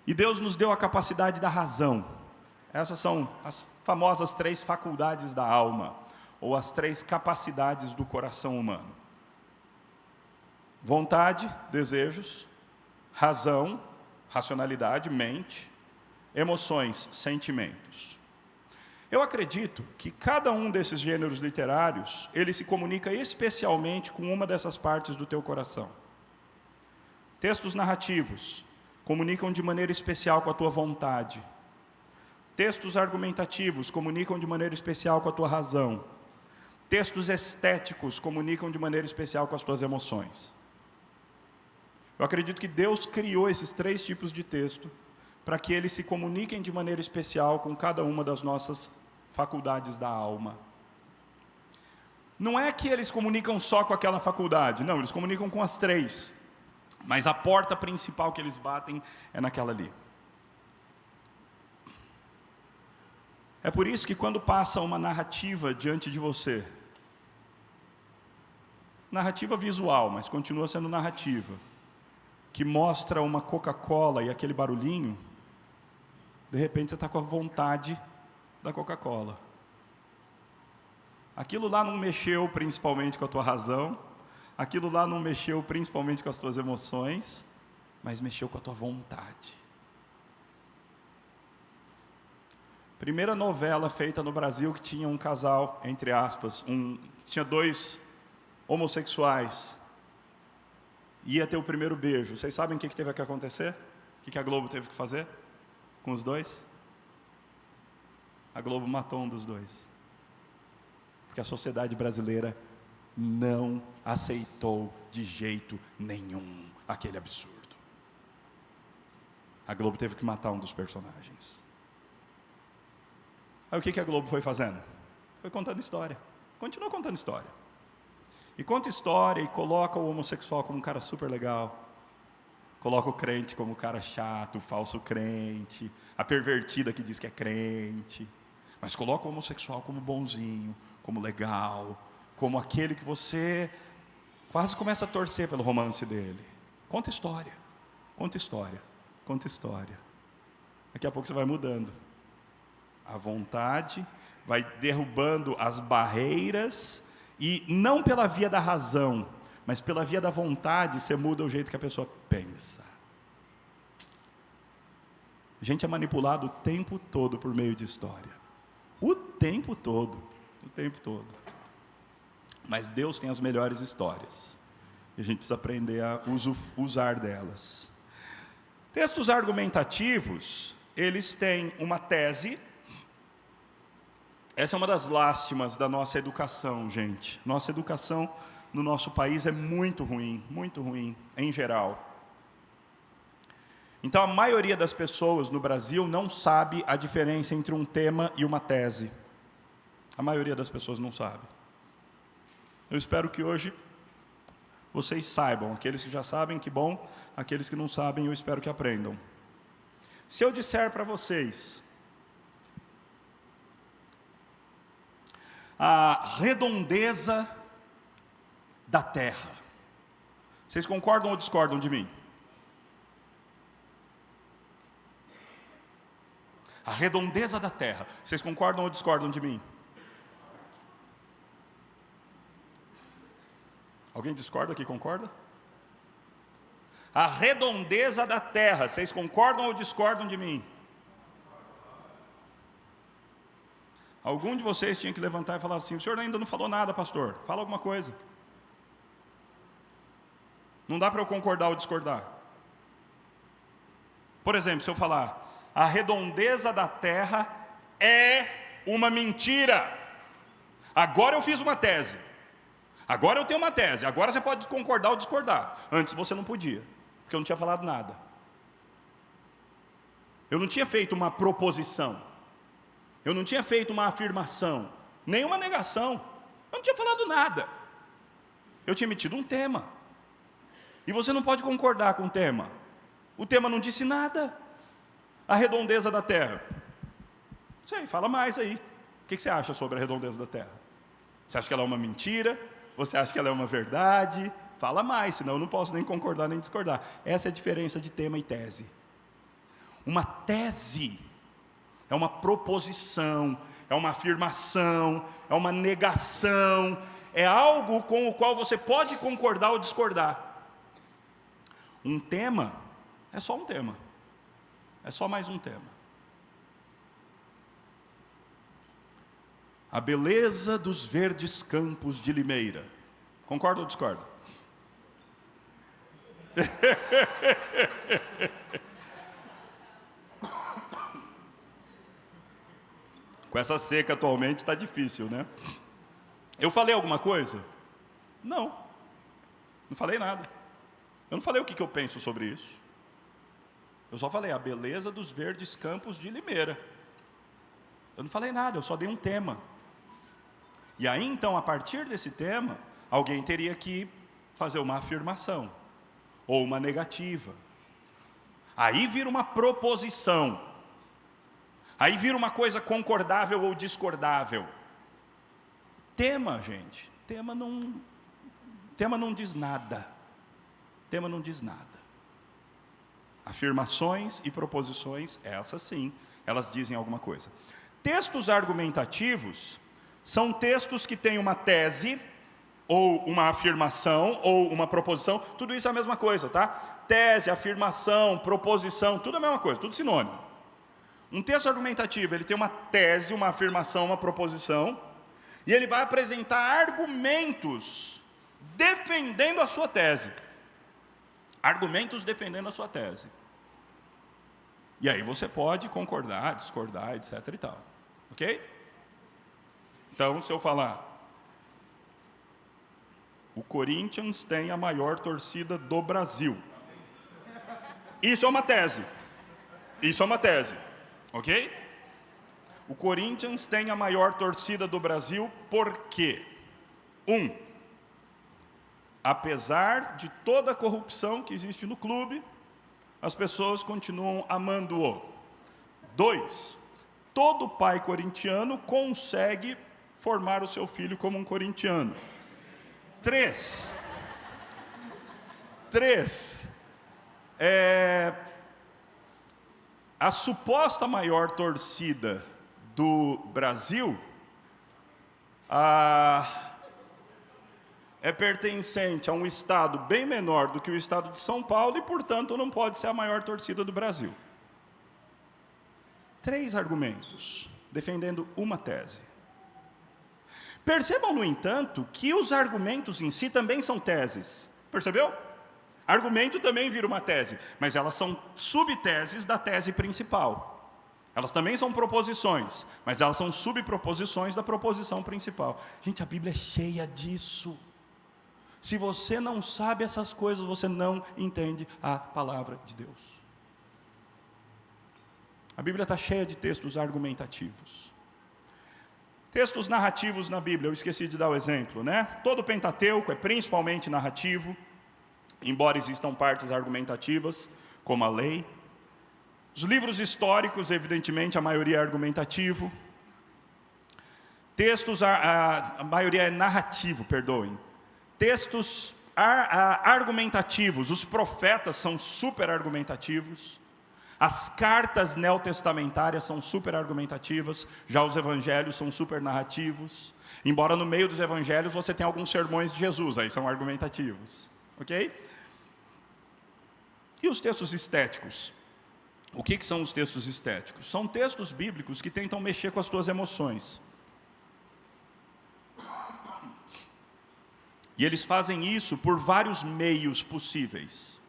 [SPEAKER 3] E Deus nos deu a capacidade da razão. Essas são as famosas 3 faculdades da alma, ou as 3 capacidades do coração humano: vontade, desejos; razão, racionalidade, mente; emoções, sentimentos. Eu acredito que cada um desses gêneros literários, ele se comunica especialmente com uma dessas partes do teu coração. Textos narrativos comunicam de maneira especial com a tua vontade. Textos argumentativos comunicam de maneira especial com a tua razão. Textos estéticos comunicam de maneira especial com as tuas emoções. Eu acredito que Deus criou esses 3 tipos de texto para que eles se comuniquem de maneira especial com cada uma das nossas faculdades da alma. Não é que eles comunicam só com aquela faculdade, não, eles comunicam com as 3. Mas a porta principal que eles batem é naquela ali. É por isso que quando passa uma narrativa diante de você, narrativa visual, mas continua sendo narrativa, que mostra uma Coca-Cola e aquele barulhinho, de repente você está com a vontade da Coca-Cola. Aquilo lá não mexeu principalmente com a tua razão, aquilo lá não mexeu principalmente com as tuas emoções, mas mexeu com a tua vontade. Primeira novela feita no Brasil que tinha um casal, entre aspas, tinha 2 homossexuais, ia ter o primeiro beijo. Vocês sabem o que teve que acontecer? O que a Globo teve que fazer com os 2? A Globo matou um dos 2. Porque a sociedade brasileira não aceitou de jeito nenhum aquele absurdo. A Globo teve que matar um dos personagens. Aí o que a Globo foi fazendo? Foi contando história. Continua contando história. E conta história e coloca o homossexual como um cara super legal. Coloca o crente como um cara chato, o falso crente, a pervertida que diz que é crente. Mas coloca o homossexual como bonzinho, como legal, como aquele que você quase começa a torcer pelo romance dele. Conta história, conta história, conta história. Daqui a pouco você vai mudando. A vontade vai derrubando as barreiras, e não pela via da razão, mas pela via da vontade, você muda o jeito que a pessoa pensa. A gente é manipulado o tempo todo por meio de história. O tempo todo, o tempo todo. Mas Deus tem as melhores histórias. E a gente precisa aprender a usar delas. Textos argumentativos, eles têm uma tese. Essa é uma das lástimas da nossa educação, gente. Nossa educação no nosso país é muito ruim, em geral. Então, a maioria das pessoas no Brasil não sabe a diferença entre um tema e uma tese. A maioria das pessoas não sabe. Eu espero que hoje vocês saibam. Aqueles que já sabem, que bom. Aqueles que não sabem, eu espero que aprendam. Se eu disser para vocês a redondeza da Terra, vocês concordam ou discordam de mim? A redondeza da Terra, vocês concordam ou discordam de mim? Alguém discorda aqui, concorda? A redondeza da terra. Vocês concordam ou discordam de mim? Algum de vocês tinha que levantar e falar assim: o senhor ainda não falou nada, pastor. Fala alguma coisa. Não dá para eu concordar ou discordar. Por exemplo, se eu falar: a redondeza da terra é uma mentira. Agora eu fiz uma tese. Agora eu tenho uma tese. Agora você pode concordar ou discordar. Antes você não podia, porque eu não tinha falado nada. Eu não tinha feito uma proposição. Eu não tinha feito uma afirmação, nenhuma negação. Eu não tinha falado nada. Eu tinha emitido um tema. E você não pode concordar com o tema. O tema não disse nada. A redondeza da terra. Sei, fala mais aí. O que você acha sobre a redondeza da terra? Você acha que ela é uma mentira? Você acha que ela é uma verdade? Fala mais, senão eu não posso nem concordar nem discordar. Essa é a diferença de tema e tese. Uma tese é uma proposição, é uma afirmação, é uma negação, é algo com o qual você pode concordar ou discordar. Um tema é só um tema, é só mais um tema. A beleza dos verdes campos de Limeira. Concorda ou discorda? Com essa seca atualmente está difícil, né? Eu falei alguma coisa? Não falei nada. Eu não falei o que eu penso sobre isso. Eu só falei a beleza dos verdes campos de Limeira. Eu não falei nada, eu só dei um tema. E aí então, a partir desse tema, alguém teria que fazer uma afirmação, ou uma negativa. Aí vira uma proposição. Aí vira uma coisa concordável ou discordável. Tema, gente, tema não diz nada. Tema não diz nada. Afirmações e proposições, essas sim, elas dizem alguma coisa. Textos argumentativos são textos que têm uma tese, ou uma afirmação, ou uma proposição, tudo isso é a mesma coisa, tá? Tese, afirmação, proposição, tudo é a mesma coisa, tudo sinônimo. Um texto argumentativo, ele tem uma tese, uma afirmação, uma proposição, e ele vai apresentar argumentos defendendo a sua tese. Argumentos defendendo a sua tese. E aí você pode concordar, discordar, etc. e tal. Ok? Então, se eu falar: o Corinthians tem a maior torcida do Brasil. Isso é uma tese. Isso é uma tese. Ok? O Corinthians tem a maior torcida do Brasil por quê? Apesar de toda a corrupção que existe no clube, as pessoas continuam amando-o. 2, todo pai corintiano consegue formar o seu filho como um corintiano. 3, a suposta maior torcida do Brasil é pertencente a um estado bem menor do que o estado de São Paulo e, portanto, não pode ser a maior torcida do Brasil. 3 argumentos defendendo uma tese. Percebam, no entanto, que os argumentos em si também são teses. Percebeu? Argumento também vira uma tese, mas elas são subteses da tese principal. Elas também são proposições, mas elas são subproposições da proposição principal. Gente, a Bíblia é cheia disso. Se você não sabe essas coisas, você não entende a palavra de Deus. A Bíblia está cheia de textos argumentativos. Textos narrativos na Bíblia, eu esqueci de dar o exemplo, né? Todo o Pentateuco é principalmente narrativo, embora existam partes argumentativas, como a lei. Os livros históricos, evidentemente, a maioria é argumentativo. Textos, a maioria é narrativo, perdoem. Textos argumentativos, os profetas são super argumentativos. As cartas neotestamentárias são super argumentativas, já os evangelhos são super narrativos. Embora no meio dos evangelhos você tenha alguns sermões de Jesus, aí são argumentativos. Ok? E os textos estéticos? O que são os textos estéticos? São textos bíblicos que tentam mexer com as tuas emoções. E eles fazem isso por vários meios possíveis.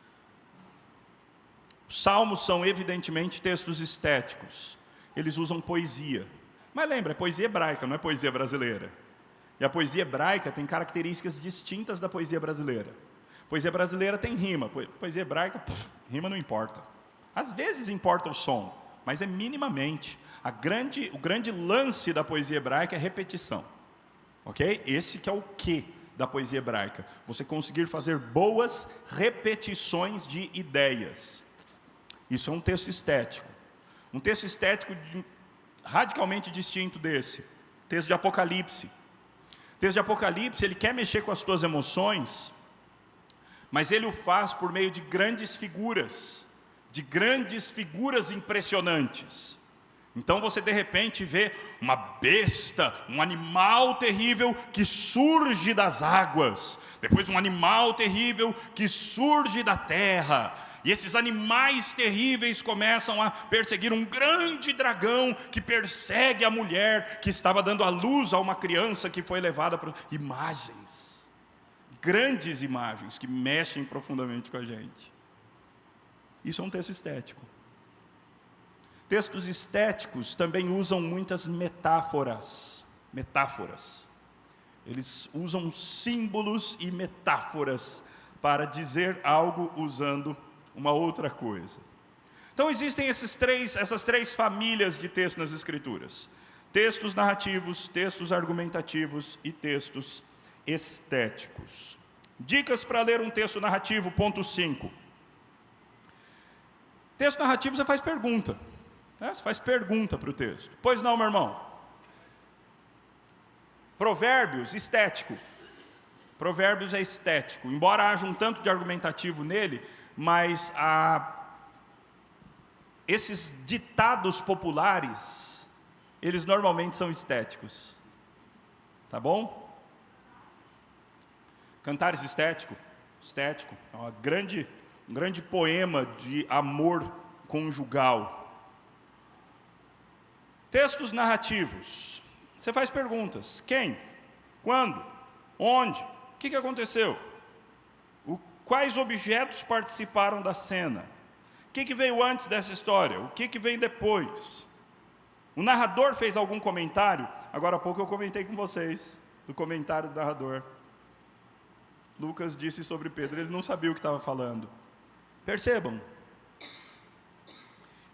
[SPEAKER 3] Os salmos são evidentemente textos estéticos. Eles usam poesia. Mas lembra, é poesia hebraica, não é poesia brasileira. E a poesia hebraica tem características distintas da poesia brasileira. Poesia brasileira tem rima. Poesia hebraica, rima não importa. Às vezes importa o som, mas é minimamente. O grande lance da poesia hebraica é repetição. Ok? Esse que é o quê da poesia hebraica? Você conseguir fazer boas repetições de ideias. Isso é um texto estético. Um texto estético radicalmente distinto desse. Texto de Apocalipse. O texto de Apocalipse, ele quer mexer com as tuas emoções, mas ele o faz por meio de grandes figuras impressionantes. Então você de repente vê uma besta, um animal terrível que surge das águas, depois um animal terrível que surge da terra, e esses animais terríveis começam a perseguir um grande dragão que persegue a mulher que estava dando à luz a uma criança que foi levada para imagens, grandes imagens que mexem profundamente com a gente. Isso é um texto estético. Textos estéticos também usam muitas metáforas. Eles usam símbolos e metáforas para dizer algo usando uma outra coisa. Então existem essas três famílias de textos nas Escrituras: textos narrativos, textos argumentativos e textos estéticos. Dicas para ler um texto narrativo, ponto 5. Texto narrativo você faz pergunta. Você faz pergunta para o texto. Pois não, meu irmão? Provérbios, estético. Provérbios é estético. Embora haja um tanto de argumentativo nele, mas esses ditados populares, eles normalmente são estéticos. Tá bom? Cantares estético. É um grande poema de amor conjugal. Textos narrativos. Você faz perguntas. Quem? Quando? Onde? O que aconteceu? Quais objetos participaram da cena? O que veio antes dessa história? O que vem depois? O narrador fez algum comentário? Agora há pouco eu comentei com vocês do comentário do narrador. Lucas disse sobre Pedro, ele não sabia o que estava falando. Percebam,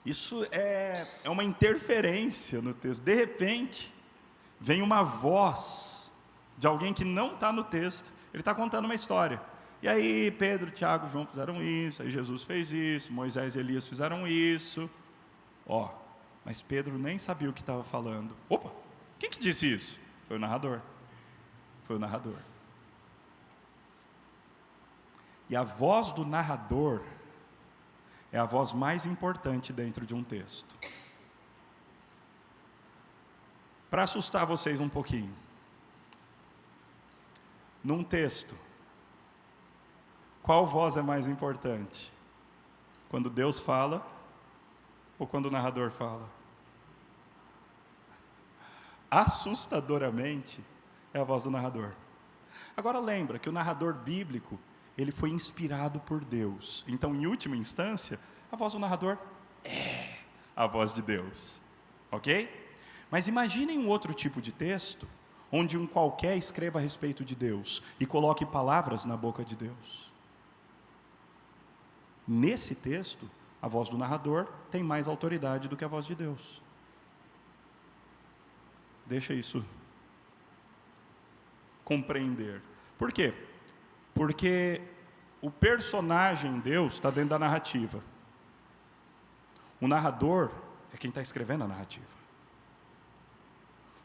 [SPEAKER 3] isso é uma interferência no texto. De repente, vem uma voz de alguém que não está no texto. Ele está contando uma história. E aí Pedro, Tiago, João fizeram isso, aí Jesus fez isso, Moisés e Elias fizeram isso. Mas Pedro nem sabia o que estava falando. Opa, quem que disse isso? Foi o narrador. E a voz do narrador é a voz mais importante dentro de um texto. Para assustar vocês um pouquinho, num texto, qual voz é mais importante? Quando Deus fala ou quando o narrador fala? Assustadoramente, é a voz do narrador. Agora lembra que o narrador bíblico, ele foi inspirado por Deus. Então, em última instância, a voz do narrador é a voz de Deus. Ok? Mas imaginem um outro tipo de texto, onde um qualquer escreva a respeito de Deus e coloque palavras na boca de Deus. Nesse texto, a voz do narrador tem mais autoridade do que a voz de Deus. Deixa isso compreender. Por quê? Porque o personagem Deus está dentro da narrativa. O narrador é quem está escrevendo a narrativa.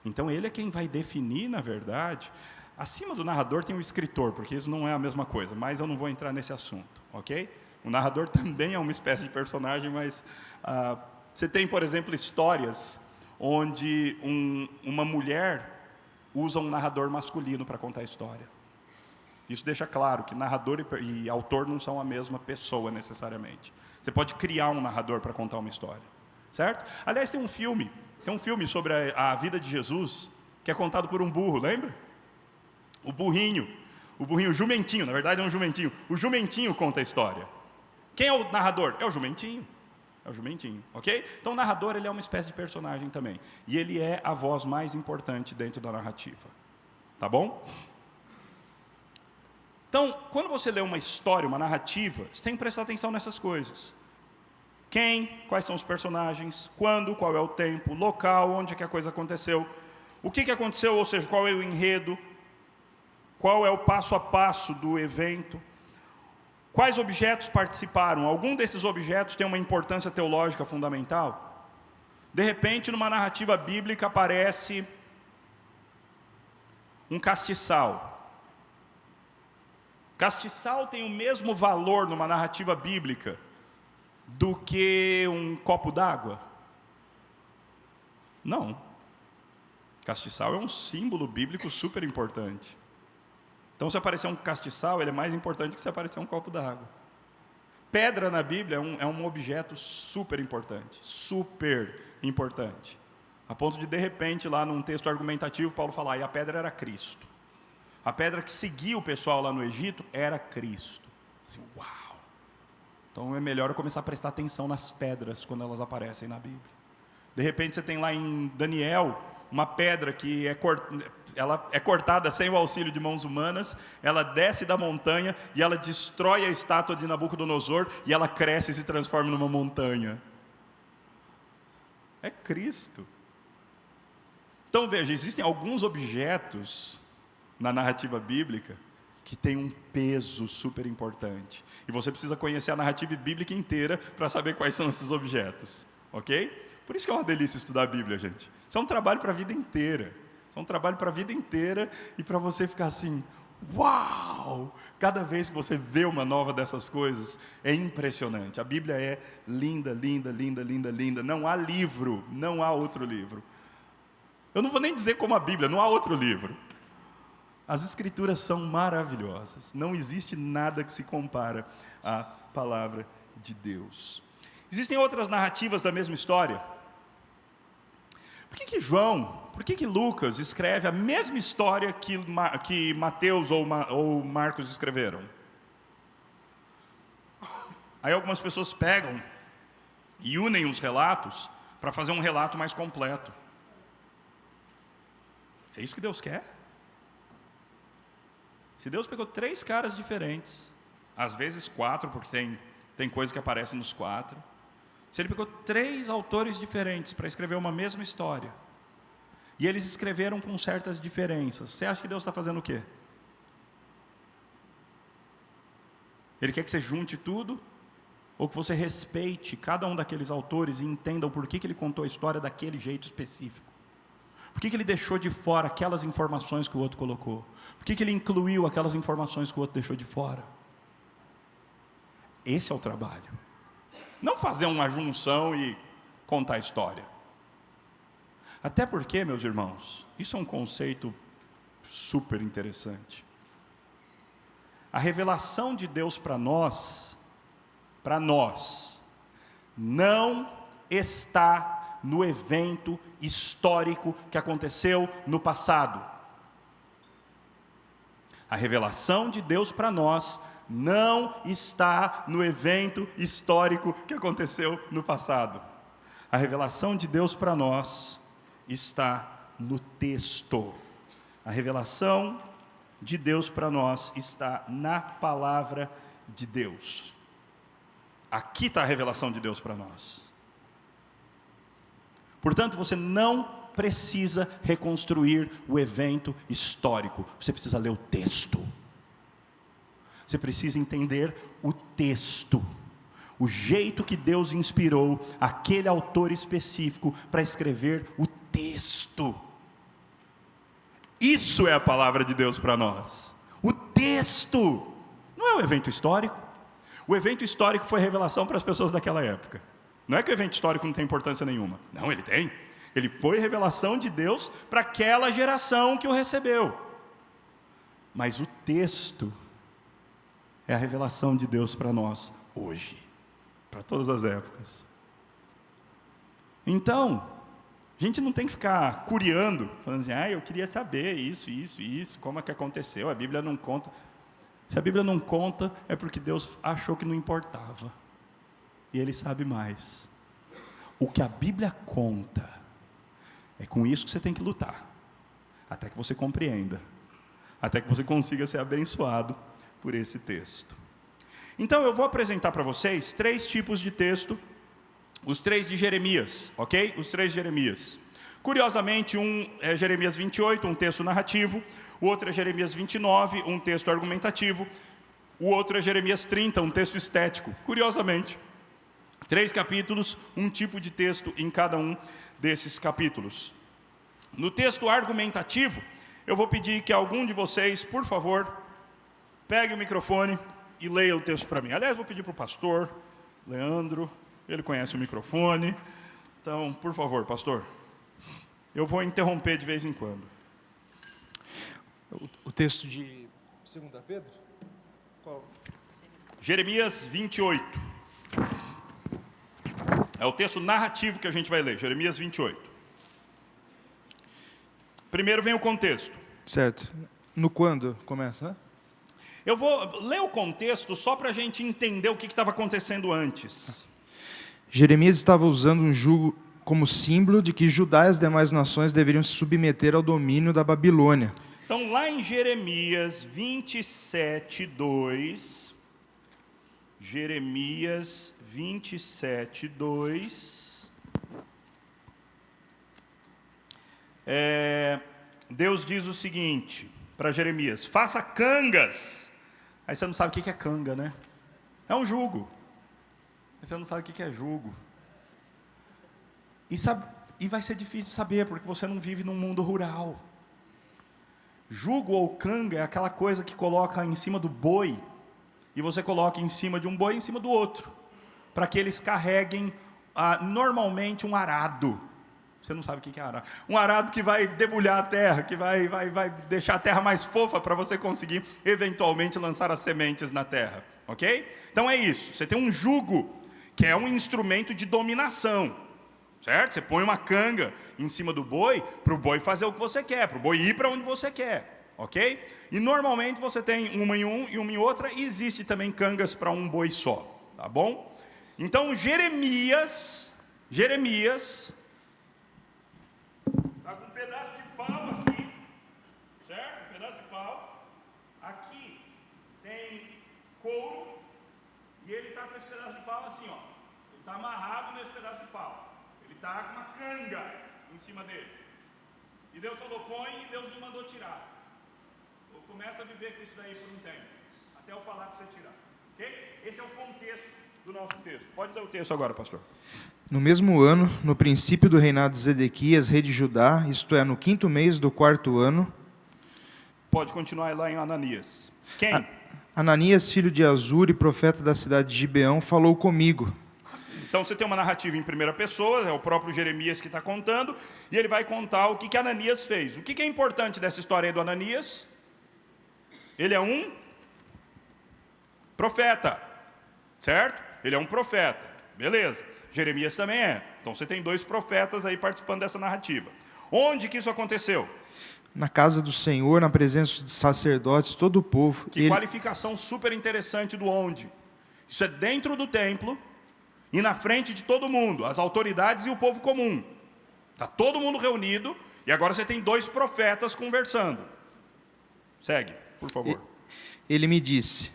[SPEAKER 3] Então ele é quem vai definir, na verdade. Acima do narrador tem o escritor, porque isso não é a mesma coisa, mas eu não vou entrar nesse assunto, ok? O narrador também é uma espécie de personagem, mas você tem, por exemplo, histórias onde uma mulher usa um narrador masculino para contar a história. Isso deixa claro que narrador e autor não são a mesma pessoa necessariamente. Você pode criar um narrador para contar uma história, certo? Aliás, tem um filme sobre a vida de Jesus, que é contado por um burro, lembra? O burrinho, o jumentinho, na verdade é um jumentinho. O jumentinho conta a história. Quem é o narrador? É o jumentinho. É o jumentinho, ok? Então o narrador, ele é uma espécie de personagem também. E ele é a voz mais importante dentro da narrativa. Tá bom? Então, quando você lê uma história, uma narrativa, você tem que prestar atenção nessas coisas. Quem, quais são os personagens, quando, qual é o tempo, local, onde é que a coisa aconteceu, o que aconteceu, ou seja, qual é o enredo, qual é o passo a passo do evento, quais objetos participaram, algum desses objetos tem uma importância teológica fundamental. De repente, numa narrativa bíblica aparece um castiçal. Castiçal tem o mesmo valor numa narrativa bíblica do que um copo d'água? Não. Castiçal é um símbolo bíblico super importante. Então, se aparecer um castiçal, ele é mais importante que se aparecer um copo d'água. Pedra na Bíblia é um objeto super importante, a ponto de repente, lá num texto argumentativo, Paulo falar, e a pedra era Cristo. A pedra que seguia o pessoal lá no Egito era Cristo. Assim, uau! Então é melhor eu começar a prestar atenção nas pedras quando elas aparecem na Bíblia. De repente você tem lá em Daniel uma pedra que ela é cortada sem o auxílio de mãos humanas, ela desce da montanha e ela destrói a estátua de Nabucodonosor e ela cresce e se transforma numa montanha. É Cristo. Então veja, existem alguns objetos na narrativa bíblica que tem um peso super importante. E você precisa conhecer a narrativa bíblica inteira para saber quais são esses objetos. Ok? Por isso que é uma delícia estudar a Bíblia, gente. Isso é um trabalho para a vida inteira. Isso é um trabalho para a vida inteira e para você ficar assim, uau! Cada vez que você vê uma nova dessas coisas, é impressionante. A Bíblia é linda, linda, linda, linda, linda. Não há livro, não há outro livro. Eu não vou nem dizer como a Bíblia, não há outro livro. As Escrituras são maravilhosas. Não existe nada que se compara à palavra de Deus. Existem outras narrativas da mesma história. Por que Lucas escreve a mesma história que Mateus ou Marcos escreveram? Aí algumas pessoas pegam e unem os relatos para fazer um relato mais completo. É isso que Deus quer? Se Deus pegou 3 caras diferentes, às vezes 4, porque tem coisa que aparece nos 4. Se Ele pegou 3 autores diferentes para escrever uma mesma história, e eles escreveram com certas diferenças, você acha que Deus está fazendo o quê? Ele quer que você junte tudo, ou que você respeite cada um daqueles autores e entenda o porquê que ele contou a história daquele jeito específico? Por que ele deixou de fora aquelas informações que o outro colocou? Por que ele incluiu aquelas informações que o outro deixou de fora? Esse é o trabalho. Não fazer uma junção e contar a história. Até porque, meus irmãos, isso é um conceito super interessante. A revelação de Deus para nós, não está no evento histórico que aconteceu no passado. A revelação de Deus para nós não está no evento histórico que aconteceu no passado. A revelação de Deus para nós está no texto. A revelação de Deus para nós está na palavra de Deus. Aqui está a revelação de Deus para nós. Portanto, você não precisa reconstruir o evento histórico. Você precisa ler o texto. Você precisa entender o texto. O jeito que Deus inspirou aquele autor específico para escrever o texto. Isso é a palavra de Deus para nós. O texto. Não é o evento histórico. O evento histórico foi revelação para as pessoas daquela época. Não é que o evento histórico não tem importância nenhuma. Não, ele tem. Ele foi revelação de Deus para aquela geração que o recebeu. Mas o texto é a revelação de Deus para nós hoje, para todas as épocas. Então, a gente não tem que ficar curiando, falando assim, eu queria saber isso, como é que aconteceu, a Bíblia não conta. Se a Bíblia não conta, é porque Deus achou que não importava. E Ele sabe mais. O que a Bíblia conta, é com isso que você tem que lutar. Até que você compreenda. Até que você consiga ser abençoado por esse texto. Então eu vou apresentar para vocês 3 tipos de texto. Os 3 de Jeremias, ok? Os 3 de Jeremias. Curiosamente, um é Jeremias 28, um texto narrativo. O outro é Jeremias 29, um texto argumentativo. O outro é Jeremias 30, um texto estético. Curiosamente, 3 capítulos, um tipo de texto em cada um desses capítulos. No texto argumentativo, eu vou pedir que algum de vocês, por favor, pegue o microfone e leia o texto para mim. Aliás, vou pedir para o pastor Leandro, ele conhece o microfone. Então, por favor, pastor. Eu vou interromper de vez em quando.
[SPEAKER 1] O texto de 2 Pedro? Qual?
[SPEAKER 3] Jeremias 28. É o texto narrativo que a gente vai ler, Jeremias 28. Primeiro vem o contexto.
[SPEAKER 1] Certo. No quando começa, né?
[SPEAKER 3] Eu vou ler o contexto só para a gente entender o que estava acontecendo antes.
[SPEAKER 1] Jeremias estava usando um jugo como símbolo de que Judá e as demais nações deveriam se submeter ao domínio da Babilônia.
[SPEAKER 3] Então, lá em Jeremias 27, 2... Jeremias 27, 2... Deus diz o seguinte para Jeremias: faça cangas. Aí você não sabe o que é canga, né? É um jugo. Aí você não sabe o que é jugo. E vai ser difícil de saber, porque você não vive num mundo rural. Jugo ou canga é aquela coisa que coloca em cima do boi, e você coloca em cima de um boi em cima do outro, para que eles carreguem normalmente um arado. Você não sabe o que é arado. Um arado que vai debulhar a terra, que vai deixar a terra mais fofa para você conseguir, eventualmente, lançar as sementes na terra. Ok? Então é isso. Você tem um jugo, que é um instrumento de dominação. Certo? Você põe uma canga em cima do boi, para o boi fazer o que você quer, para o boi ir para onde você quer. Ok? E normalmente você tem uma em um e uma em outra, e existe também cangas para um boi só. Tá bom? Então Jeremias está com um pedaço de pau aqui, certo? Um pedaço de pau. Aqui tem couro, e ele está com esse pedaço de pau assim, ó. Ele está amarrado nesse pedaço de pau. Ele está com uma canga em cima dele. E Deus falou, põe, e Deus não mandou tirar. Começa a viver com isso daí por um tempo, até eu falar para você tirar. Ok? Esse é o contexto do nosso texto. Pode ler o texto agora, pastor.
[SPEAKER 1] No mesmo ano, no princípio do reinado de Zedequias, rei de Judá, isto é, no 5º mês do 4º ano...
[SPEAKER 3] Pode continuar lá em Ananias. Quem?
[SPEAKER 1] Ananias, filho de Azure, profeta da cidade de Gibeão, falou comigo.
[SPEAKER 3] Então você tem uma narrativa em primeira pessoa, é o próprio Jeremias que está contando, e ele vai contar o que Ananias fez. O que é importante dessa história aí do Ananias? Ele é um profeta, certo? Ele é um profeta, beleza. Jeremias também é. Então você tem 2 profetas aí participando dessa narrativa. Onde que isso aconteceu?
[SPEAKER 1] Na casa do Senhor, na presença de sacerdotes, todo o povo.
[SPEAKER 3] Que qualificação super interessante do onde. Isso é dentro do templo e na frente de todo mundo, as autoridades e o povo comum. Está todo mundo reunido e agora você tem 2 profetas conversando. Segue, por favor.
[SPEAKER 1] Ele me disse: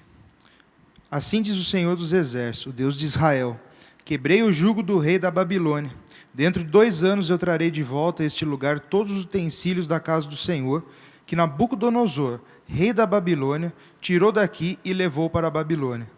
[SPEAKER 1] assim diz o Senhor dos Exércitos, o Deus de Israel: quebrei o jugo do rei da Babilônia. Dentro de 2 anos eu trarei de volta a este lugar todos os utensílios da casa do Senhor, que Nabucodonosor, rei da Babilônia, tirou daqui e levou para a Babilônia.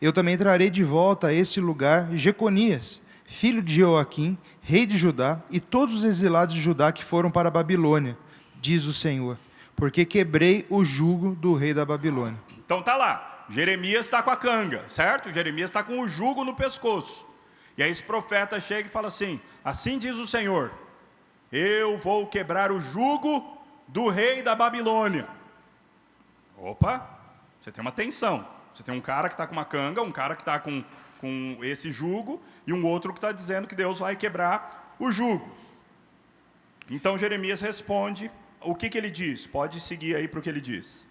[SPEAKER 1] Eu também trarei de volta a este lugar Jeconias, filho de Joaquim, rei de Judá, e todos os exilados de Judá que foram para a Babilônia, diz o Senhor, porque quebrei o jugo do rei da Babilônia.
[SPEAKER 3] Então tá lá, Jeremias está com a canga, certo? Jeremias está com o jugo no pescoço. E aí esse profeta chega e fala assim: assim diz o Senhor, eu vou quebrar o jugo do rei da Babilônia. Opa, você tem uma tensão. Você tem um cara que está com uma canga, um cara que está com esse jugo, e um outro que está dizendo que Deus vai quebrar o jugo. Então Jeremias responde, o que ele diz? Pode seguir aí para o que ele diz.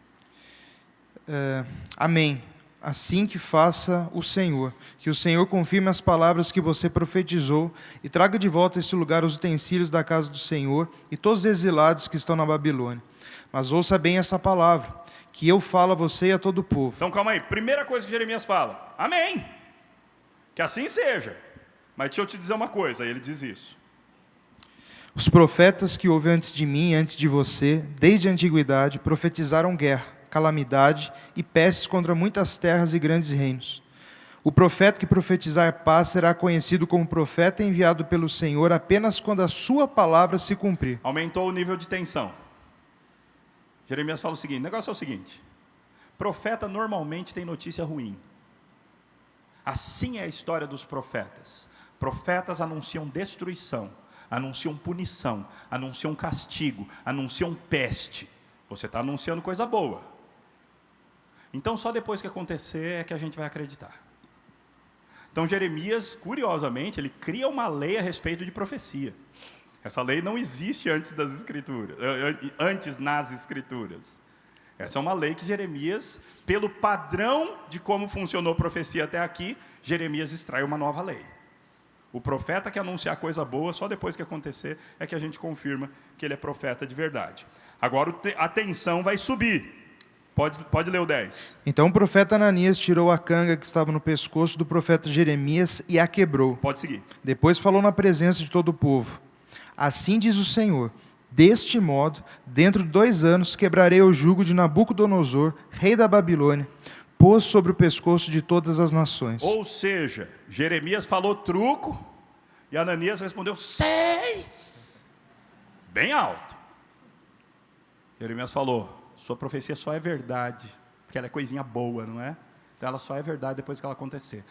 [SPEAKER 1] Amém. Assim que faça o Senhor, que o Senhor confirme as palavras que você profetizou e traga de volta a este lugar os utensílios da casa do Senhor e todos os exilados que estão na Babilônia. Mas ouça bem essa palavra, que eu falo a você e a todo o povo.
[SPEAKER 3] Então calma aí, primeira coisa que Jeremias fala, amém, que assim seja. Mas deixa eu te dizer uma coisa, ele diz isso.
[SPEAKER 1] Os profetas que houve antes de mim e antes de você, desde a antiguidade, profetizaram guerra, calamidade e pestes contra muitas terras e grandes reinos. O profeta que profetizar paz será conhecido como profeta enviado pelo Senhor apenas quando a sua palavra se cumprir.
[SPEAKER 3] Aumentou o nível de tensão. Jeremias fala o seguinte, o negócio é o seguinte, profeta normalmente tem notícia ruim. Assim é a história dos profetas. Profetas anunciam destruição, anunciam punição, anunciam castigo, anunciam peste. Você está anunciando coisa boa. Então, só depois que acontecer é que a gente vai acreditar. Então, Jeremias, curiosamente, ele cria uma lei a respeito de profecia. Essa lei não existe antes das Escrituras, antes nas Escrituras. Essa é uma lei que Jeremias, pelo padrão de como funcionou a profecia até aqui, Jeremias extrai uma nova lei. O profeta que anunciar coisa boa, só depois que acontecer, é que a gente confirma que ele é profeta de verdade. Agora a tensão vai subir. Pode ler o 10.
[SPEAKER 1] Então o profeta Ananias tirou a canga que estava no pescoço do profeta Jeremias e a quebrou.
[SPEAKER 3] Pode seguir.
[SPEAKER 1] Depois falou na presença de todo o povo. Assim diz o Senhor, deste modo, dentro de 2 anos, quebrarei o jugo de Nabucodonosor, rei da Babilônia, pôs sobre o pescoço de todas as nações.
[SPEAKER 3] Ou seja, Jeremias falou truco e Ananias respondeu 6. Bem alto. Jeremias falou, sua profecia só é verdade, porque ela é coisinha boa, não é? Então ela só é verdade depois que ela acontecer.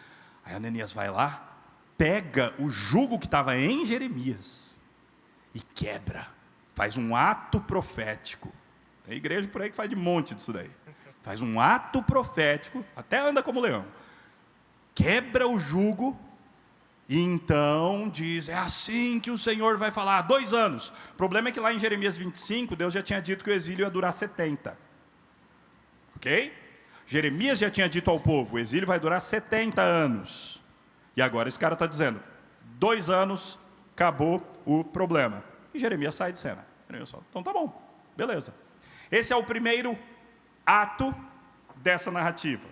[SPEAKER 3] Aí Ananias vai lá, pega o jugo que estava em Jeremias e quebra. Faz um ato profético. Tem igreja por aí que faz de monte disso daí. Faz um ato profético, até anda como leão. Quebra o jugo e então diz, é assim que o Senhor vai falar, 2 anos. O problema é que lá em Jeremias 25, Deus já tinha dito que o exílio ia durar 70. Ok? Jeremias já tinha dito ao povo, o exílio vai durar 70 anos. E agora esse cara está dizendo, 2 anos, acabou o problema. E Jeremias sai de cena. Jeremias fala, então tá bom, beleza. Esse é o primeiro ato dessa narrativa.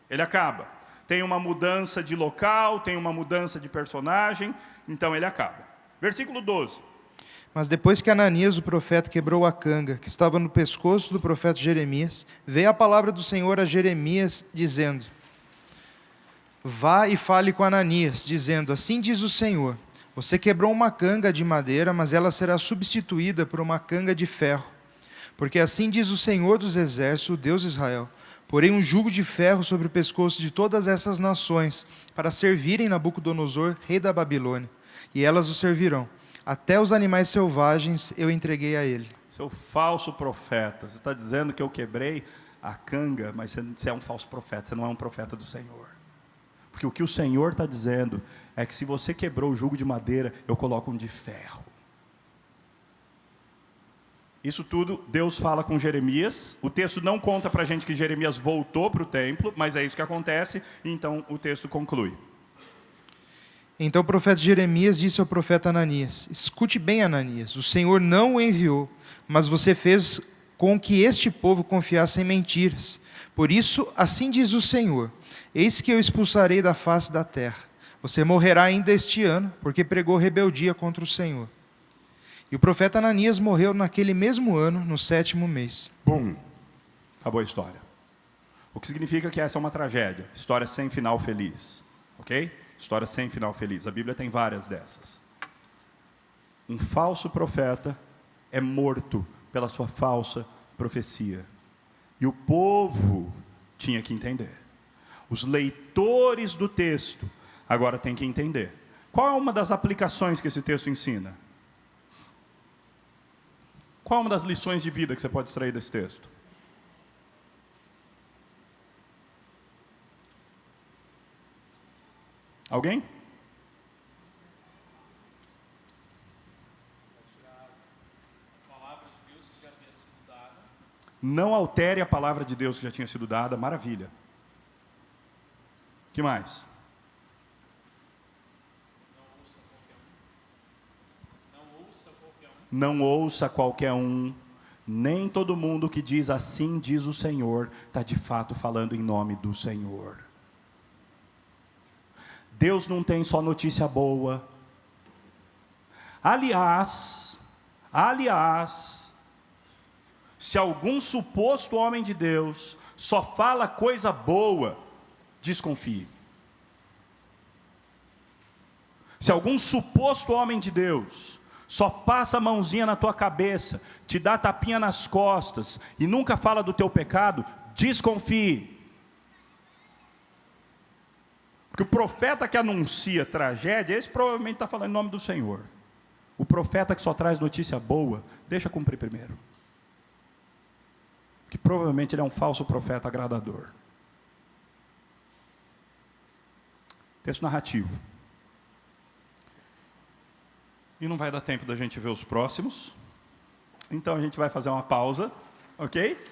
[SPEAKER 3] Ele acaba. Tem uma mudança de local, tem uma mudança de personagem, então ele acaba. Versículo 12.
[SPEAKER 1] Mas depois que Ananias, o profeta, quebrou a canga que estava no pescoço do profeta Jeremias, veio a palavra do Senhor a Jeremias, dizendo, vá e fale com Ananias, dizendo, assim diz o Senhor, você quebrou uma canga de madeira, mas ela será substituída por uma canga de ferro. Porque assim diz o Senhor dos Exércitos, o Deus de Israel, porém um jugo de ferro sobre o pescoço de todas essas nações, para servirem Nabucodonosor, rei da Babilônia, e elas o servirão. Até os animais selvagens eu entreguei a ele.
[SPEAKER 3] Seu falso profeta, você está dizendo que eu quebrei a canga, mas você é um falso profeta, você não é um profeta do Senhor. Porque o que o Senhor está dizendo é que se você quebrou o jugo de madeira, eu coloco um de ferro. Isso tudo Deus fala com Jeremias. O texto não conta para a gente que Jeremias voltou para o templo, mas é isso que acontece, e então o texto conclui.
[SPEAKER 1] Então o profeta Jeremias disse ao profeta Ananias, escute bem, Ananias, o Senhor não o enviou, mas você fez com que este povo confiasse em mentiras. Por isso, assim diz o Senhor, eis que eu expulsarei da face da terra. Você morrerá ainda este ano, porque pregou rebeldia contra o Senhor. E o profeta Ananias morreu naquele mesmo ano, no 7º mês.
[SPEAKER 3] Bum! Acabou a história. O que significa que essa é uma tragédia. História sem final feliz. Ok? História sem final feliz. A Bíblia tem várias dessas. Um falso profeta é morto pela sua falsa profecia. E o povo tinha que entender. Os leitores do texto agora têm que entender. Qual é uma das aplicações que esse texto ensina? Qual é uma das lições de vida que você pode extrair desse texto? Alguém? Não altere a palavra de Deus que já tinha sido dada. Maravilha. Que mais? Não ouça qualquer um. Nem todo mundo que diz assim diz o Senhor, está de fato falando em nome do Senhor. Deus não tem só notícia boa. Aliás, se algum suposto homem de Deus só fala coisa boa, desconfie. Se algum suposto homem de Deus só passa a mãozinha na tua cabeça, te dá tapinha nas costas e nunca fala do teu pecado, desconfie. Porque o profeta que anuncia tragédia, esse provavelmente está falando em nome do Senhor. O profeta que só traz notícia boa, deixa cumprir primeiro. Porque provavelmente ele é um falso profeta agradador. Texto narrativo. E não vai dar tempo da gente ver os próximos. Então a gente vai fazer uma pausa, ok?